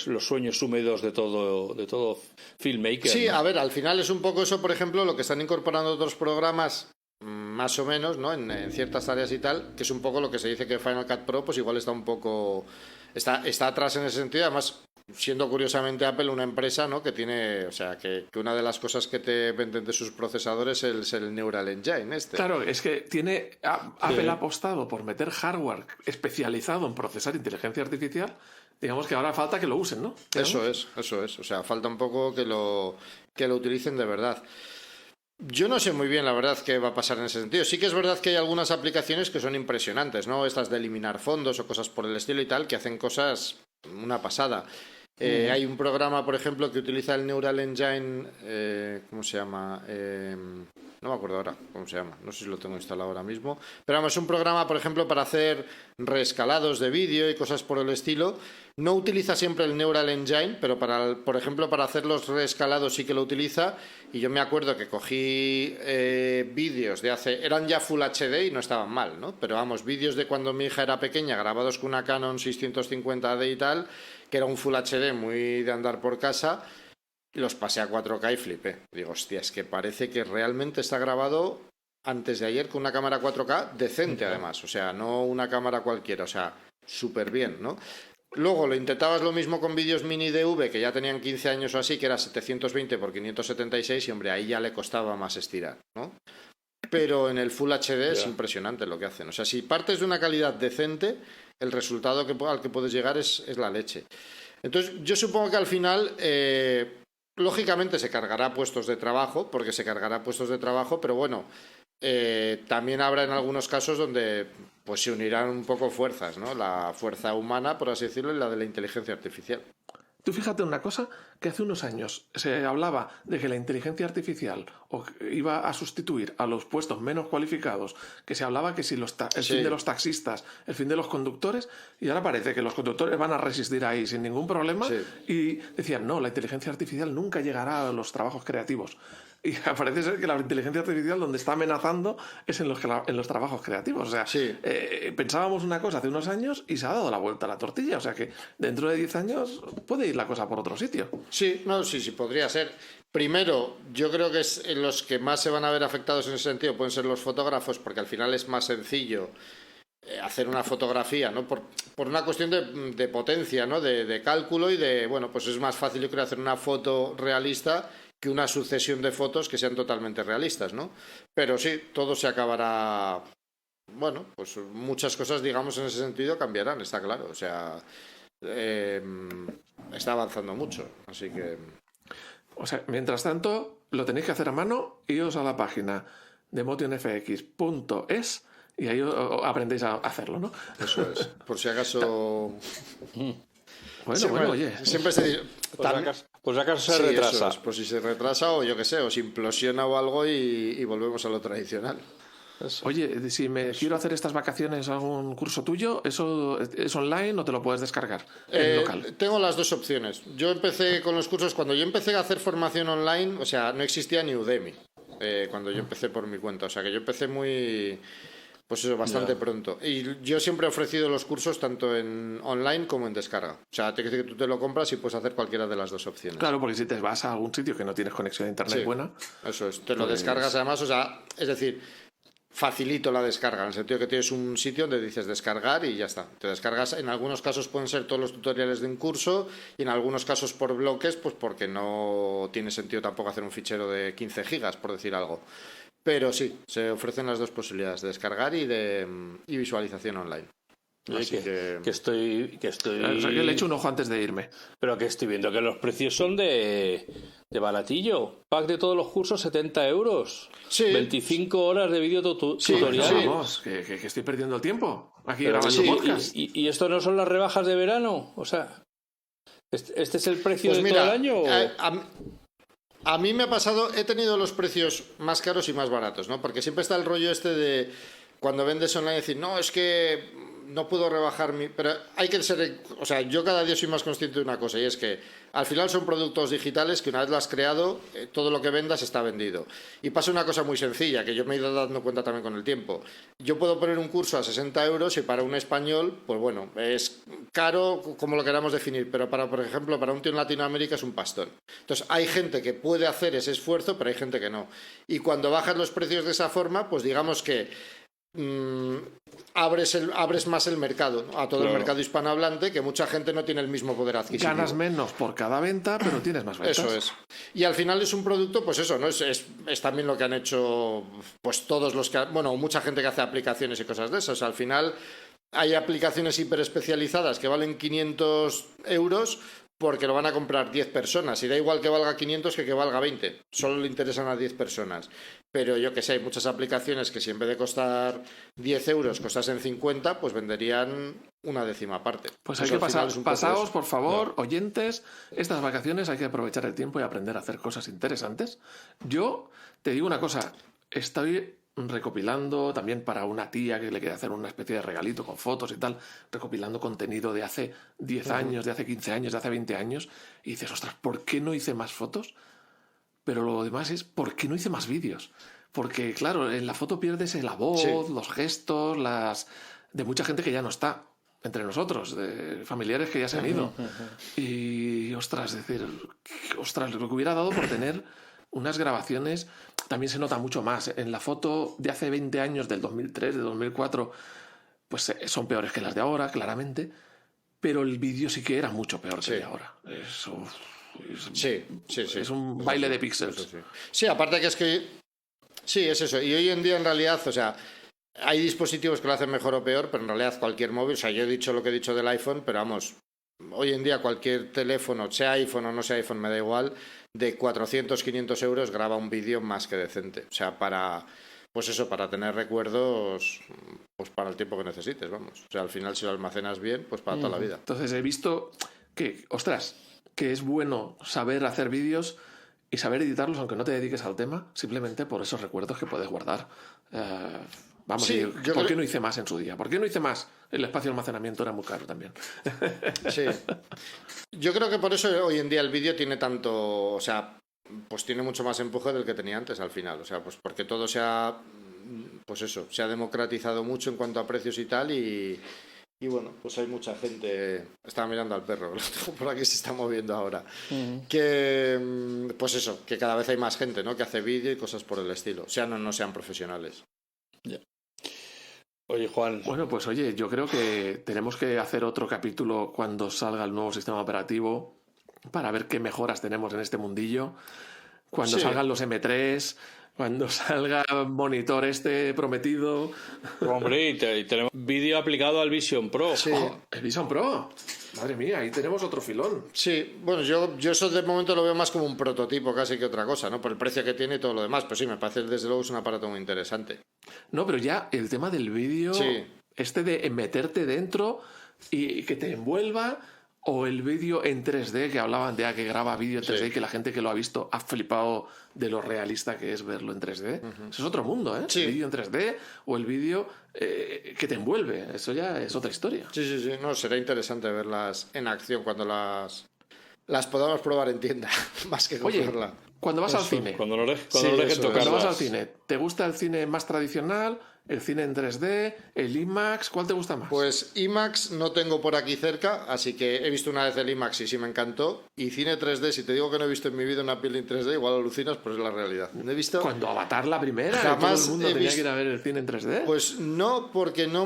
los sueños húmedos de todo filmmaker. Sí, ¿no? A ver, al final es un poco eso, por ejemplo, lo que están incorporando otros programas, más o menos, ¿no? En ciertas áreas y tal, que es un poco lo que se dice que Final Cut Pro, pues igual está un poco... Está atrás en ese sentido, además... Siendo curiosamente Apple una empresa, ¿no? Que tiene, o sea, que una de las cosas que te venden de sus procesadores es el Neural Engine este. Claro, es que Apple ha apostado por meter hardware especializado en procesar inteligencia artificial. Digamos que ahora falta que lo usen, ¿no? Eso es. O sea, falta un poco que lo utilicen de verdad. Yo no sé muy bien, la verdad, qué va a pasar en ese sentido. Sí que es verdad que hay algunas aplicaciones que son impresionantes, ¿no? Estas de eliminar fondos o cosas por el estilo y tal, que hacen cosas una pasada. Hay un programa, por ejemplo, que utiliza el Neural Engine, ¿cómo se llama? No me acuerdo ahora cómo se llama, no sé si lo tengo instalado ahora mismo, pero vamos, es un programa, por ejemplo, para hacer reescalados de vídeo y cosas por el estilo. No utiliza siempre el Neural Engine, pero por ejemplo, para hacer los reescalados sí que lo utiliza. Y yo me acuerdo que cogí vídeos de eran ya Full HD y no estaban mal, ¿no? Pero vamos, vídeos de cuando mi hija era pequeña, grabados con una Canon 650D y tal, que era un Full HD muy de andar por casa, los pasé a 4K y flipé. Digo, hostia, es que parece que realmente está grabado antes de ayer con una cámara 4K decente, además. O sea, no una cámara cualquiera, o sea, súper bien, ¿no? Luego lo intentabas lo mismo con vídeos mini DV que ya tenían 15 años o así, que era 720 por 576 y, hombre, ahí ya le costaba más estirar, ¿no? Pero en el Full HD es impresionante lo que hacen. O sea, si partes de una calidad decente, el resultado al que puedes llegar es la leche. Entonces, yo supongo que al final, lógicamente se cargará puestos de trabajo, pero bueno, también habrá en algunos casos donde pues se unirán un poco fuerzas, ¿no? La fuerza humana, por así decirlo, y la de la inteligencia artificial. Tú fíjate una cosa, que hace unos años se hablaba de que la inteligencia artificial iba a sustituir a los puestos menos cualificados, que se hablaba que si fin de los taxistas, el fin de los conductores, y ahora parece que los conductores van a resistir ahí sin ningún problema, y decían, no, la inteligencia artificial nunca llegará a los trabajos creativos. Y parece ser que la inteligencia artificial donde está amenazando es en los trabajos creativos. O sea, pensábamos una cosa hace unos años y se ha dado la vuelta a la tortilla. O sea que dentro de 10 años puede ir la cosa por otro sitio. Sí, podría ser. Primero, yo creo que los que más se van a ver afectados en ese sentido pueden ser los fotógrafos, porque al final es más sencillo hacer una fotografía, ¿no? Por una cuestión de potencia, ¿no? De cálculo y bueno, pues es más fácil, yo creo, hacer una foto realista que una sucesión de fotos que sean totalmente realistas, ¿no? Pero sí, todo se acabará... Bueno, pues muchas cosas, digamos, en ese sentido cambiarán, está claro. O sea, está avanzando mucho, así que... O sea, mientras tanto, lo tenéis que hacer a mano, iros a la página de motionfx.es y ahí aprendéis a hacerlo, ¿no? Eso es, por si acaso... Bueno, oye. Siempre se dice... Pues acaso se retrasa. Pues si se retrasa o yo qué sé, o se implosiona o algo y volvemos a lo tradicional. Oye, si me quiero hacer estas vacaciones algún curso tuyo, ¿eso es online o te lo puedes descargar en local? Tengo las dos opciones. Yo empecé con los cursos, cuando yo empecé a hacer formación online, o sea, no existía ni Udemy cuando yo empecé por mi cuenta. O sea, que yo empecé bastante pronto. Y yo siempre he ofrecido los cursos tanto en online como en descarga. O sea, te quiere decir que tú te lo compras y puedes hacer cualquiera de las dos opciones. Claro, porque si te vas a algún sitio que no tienes conexión a internet buena... Eso es, te lo descargas además, o sea, es decir... Facilito la descarga, en el sentido que tienes un sitio donde dices descargar y ya está. Te descargas, en algunos casos pueden ser todos los tutoriales de un curso y en algunos casos por bloques, pues porque no tiene sentido tampoco hacer un fichero de 15 gigas, por decir algo. Pero sí, se ofrecen las dos posibilidades, de descargar y visualización online. Así que estoy... O sea, que le echo un ojo antes de irme. Pero que estoy viendo que los precios son de baratillo. Pack de todos los cursos, 70 euros. Sí. 25 horas de vídeo tutorial. Sí. Vamos, que estoy perdiendo el tiempo aquí grabando podcast. ¿Y esto no son las rebajas de verano? O sea, ¿este es el precio pues de todo el año? A mí me ha pasado, he tenido los precios más caros y más baratos, ¿no? Porque siempre está el rollo este de cuando vendes online decir, no, es que no puedo rebajar pero hay que ser... O sea, yo cada día soy más consciente de una cosa, y es que al final son productos digitales que una vez lo has creado, todo lo que vendas está vendido. Y pasa una cosa muy sencilla, que yo me he ido dando cuenta también con el tiempo. Yo puedo poner un curso a 60 euros y para un español, pues bueno, es caro como lo queramos definir, pero por ejemplo, para un tío en Latinoamérica es un pastón. Entonces, hay gente que puede hacer ese esfuerzo, pero hay gente que no. Y cuando bajas los precios de esa forma, pues digamos que abres más el mercado, ¿no? A todo el mercado hispanohablante, que mucha gente no tiene el mismo poder adquisitivo. Ganas menos por cada venta, pero tienes más ventas. Eso es. Y al final es un producto, pues eso, ¿no? Es también lo que han hecho pues todos los que... Bueno, mucha gente que hace aplicaciones y cosas de esas. Al final hay aplicaciones hiper especializadas que valen 500 euros porque lo van a comprar 10 personas. Y da igual que valga 500 que valga 20. Solo le interesan a 10 personas. Pero yo que sé, hay muchas aplicaciones que si en vez de costar 10 euros costasen 50, pues venderían una décima parte. Pues hay que pasaos, por favor, oyentes, estas vacaciones hay que aprovechar el tiempo y aprender a hacer cosas interesantes. Yo te digo una cosa, estoy recopilando también para una tía que le quiere hacer una especie de regalito con fotos y tal, recopilando contenido de hace 10 años, de hace 15 años, de hace 20 años, y dices, ostras, ¿por qué no hice más fotos? Pero lo demás es, ¿por qué no hice más vídeos? Porque, claro, en la foto pierdes la voz, los gestos, de mucha gente que ya no está entre nosotros, de familiares que ya se han ido. Y, ostras, lo que hubiera dado por tener unas grabaciones, también se nota mucho más. En la foto de hace 20 años, del 2003, de 2004, pues son peores que las de ahora, claramente, pero el vídeo sí que era mucho peor que el de ahora. Eso... Sí. Es un baile de píxeles. Sí, aparte que es que... Sí, es eso. Y hoy en día, en realidad, o sea, hay dispositivos que lo hacen mejor o peor, pero en realidad cualquier móvil... O sea, yo he dicho lo que he dicho del iPhone, pero vamos, hoy en día cualquier teléfono, sea iPhone o no sea iPhone, me da igual, de 400, 500 euros graba un vídeo más que decente. O sea, para... Pues eso, para tener recuerdos, pues para el tiempo que necesites, vamos. O sea, al final si lo almacenas bien, pues para toda la vida. Entonces he visto que, ostras, que es bueno saber hacer vídeos y saber editarlos aunque no te dediques al tema, simplemente por esos recuerdos que puedes guardar. Vamos, sí, ¿por qué no hice más en su día? ¿Por qué no hice más? El espacio de almacenamiento era muy caro también. Sí. Yo creo que por eso hoy en día el vídeo tiene tanto... O sea, pues tiene mucho más empuje del que tenía antes al final. O sea, pues porque todo se ha... Pues eso, se ha democratizado mucho en cuanto a precios y tal y bueno, pues hay mucha gente... Estaba mirando al perro, lo tengo por aquí, se está moviendo ahora. Que, pues eso, que cada vez hay más gente, ¿no? Que hace vídeo y cosas por el estilo. Sean o no sean profesionales. Yeah. Oye, Juan. Bueno, pues oye, yo creo que tenemos que hacer otro capítulo cuando salga el nuevo sistema operativo para ver qué mejoras tenemos en este mundillo. Cuando salgan los M3... Cuando salga el monitor prometido. Hombre, y tenemos vídeo aplicado al Vision Pro. Sí. El Vision Pro. Madre mía, ahí tenemos otro filón. Sí, bueno, yo eso de momento lo veo más como un prototipo casi que otra cosa, ¿no? Por el precio que tiene y todo lo demás. Pues sí, me parece desde luego es un aparato muy interesante. No, pero ya el tema del vídeo, de meterte dentro y que te envuelva... O el vídeo en 3D, que hablaban de que graba vídeo en 3D y que la gente que lo ha visto ha flipado de lo realista que es verlo en 3D. Eso es otro mundo, ¿eh? Sí. El vídeo en 3D o el vídeo que te envuelve. Eso ya es otra historia. Sí. No, será interesante verlas en acción cuando las podamos probar en tienda, más que comprarla. Oye, cuando vas al cine... Cuando lo dejen tocar. Cuando vas al cine, ¿te gusta el cine más tradicional, el cine en 3D, el IMAX? ¿Cuál te gusta más? Pues IMAX no tengo por aquí cerca, así que he visto una vez el IMAX y sí me encantó. Y cine 3D, si te digo que no he visto en mi vida una peli en 3D, igual alucinas, pues es la realidad. ¿No he visto? Cuando Avatar la primera, jamás todo el mundo tenía que ir a ver el cine en 3D. Pues no, porque no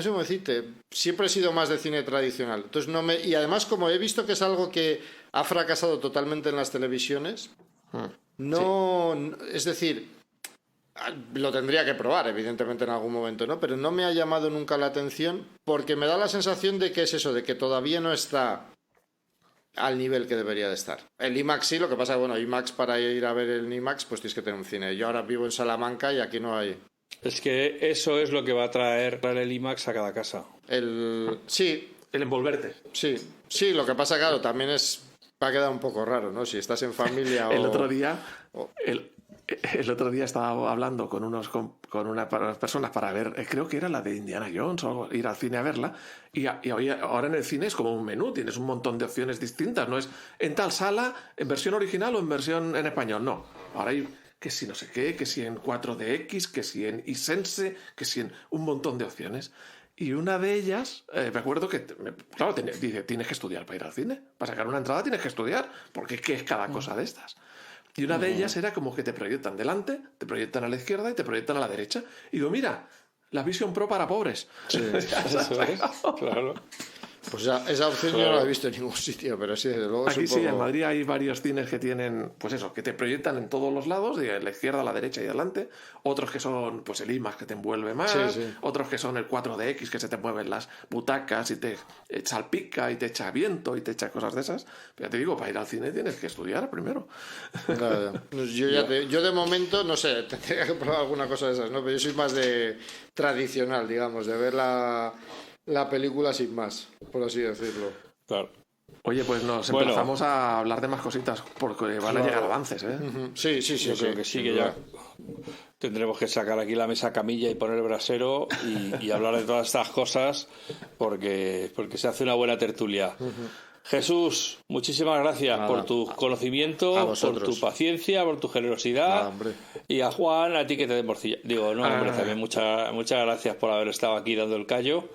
sé cómo decirte. Siempre he sido más de cine tradicional. Entonces y además, como he visto que es algo que ha fracasado totalmente en las televisiones, es decir, lo tendría que probar, evidentemente, en algún momento, ¿no? Pero no me ha llamado nunca la atención porque me da la sensación de que es eso, de que todavía no está al nivel que debería de estar. El IMAX sí, lo que pasa es que, bueno, IMAX, para ir a ver el IMAX, pues tienes que tener un cine. Yo ahora vivo en Salamanca y aquí no hay. Es que eso es lo que va a traer el IMAX a cada casa. Sí. El envolverte. Sí, lo que pasa, claro, también va a quedar un poco raro, ¿no? Si estás en familia El otro día estaba hablando con unas personas para ver, creo que era la de Indiana Jones o algo, ir al cine a verla, y ahora en el cine es como un menú, tienes un montón de opciones distintas, no es en tal sala, en versión original o en versión en español, no. Ahora hay que si no sé qué, que si en 4DX, que si en iSense, que si en un montón de opciones. Y una de ellas, me acuerdo que, claro, dice, tienes que estudiar para ir al cine. Para sacar una entrada tienes que estudiar, porque ¿qué es cada cosa de estas? Y una de ellas era como que te proyectan delante, te proyectan a la izquierda y te proyectan a la derecha. Y digo, mira, la Vision Pro para pobres. Sí, eso es, claro. Pues esa opción yo no la he visto en ningún sitio, pero sí, desde luego Aquí es un sí, poco... en Madrid hay varios cines que tienen, pues eso, que te proyectan en todos los lados, de la izquierda, a la derecha y adelante. Otros que son, pues el IMAX que te envuelve más. Sí. Otros que son el 4DX que se te mueven las butacas y te salpica y te echa viento y te echa cosas de esas. Pero ya te digo, para ir al cine tienes que estudiar primero. Yo de momento, no sé, tendría que probar alguna cosa de esas, ¿no? Pero yo soy más de tradicional, digamos, de ver la película sin más, por así decirlo. Claro. Oye, pues nos empezamos a hablar de más cositas porque van a llegar avances, ¿eh? Sí. Yo creo que sí, que ya tendremos que sacar aquí la mesa camilla y poner el brasero y hablar de todas estas cosas porque se hace una buena tertulia. Jesús, muchísimas gracias por tu conocimiento, por tu paciencia, por tu generosidad. Y a Juan, a ti que te den morcilla. Digo, no, hombre, también muchas gracias por haber estado aquí dando el callo.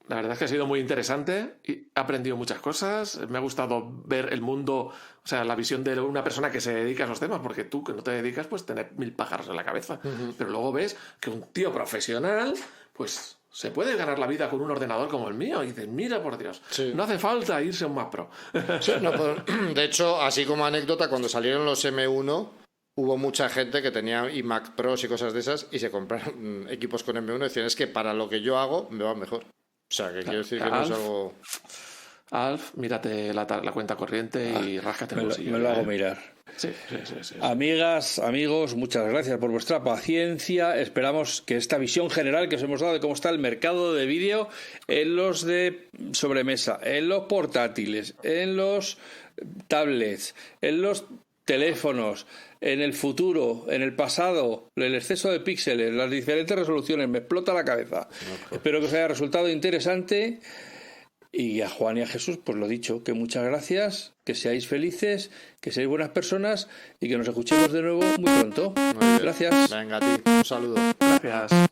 La verdad es que ha sido muy interesante y he aprendido muchas cosas. Me ha gustado ver el mundo, o sea, la visión de una persona que se dedica a esos temas, porque tú que no te dedicas, pues tener 1000 pájaros en la cabeza. Pero luego ves que un tío profesional, pues se puede ganar la vida con un ordenador como el mío. Y dices, mira, por Dios, no hace falta irse a un Mac Pro. De hecho, así como anécdota, cuando salieron los M1... Hubo mucha gente que tenía iMac Pros y cosas de esas y se compraron equipos con M1 y decían, es que para lo que yo hago me va mejor. O sea, que quiero decir que no es algo... Alf, mírate la cuenta corriente y ráscate el bolsillo. Me lo hago mirar. Sí. Amigas, amigos, muchas gracias por vuestra paciencia. Esperamos que esta visión general que os hemos dado de cómo está el mercado de vídeo en los de sobremesa, en los portátiles, en los tablets, en los teléfonos, en el futuro, en el pasado, el exceso de píxeles, las diferentes resoluciones, me explota la cabeza. Espero que os haya resultado interesante. Y a Juan y a Jesús, pues lo dicho, que muchas gracias, que seáis felices, que seáis buenas personas y que nos escuchemos de nuevo muy pronto. Gracias. Venga, a ti, un saludo. Gracias.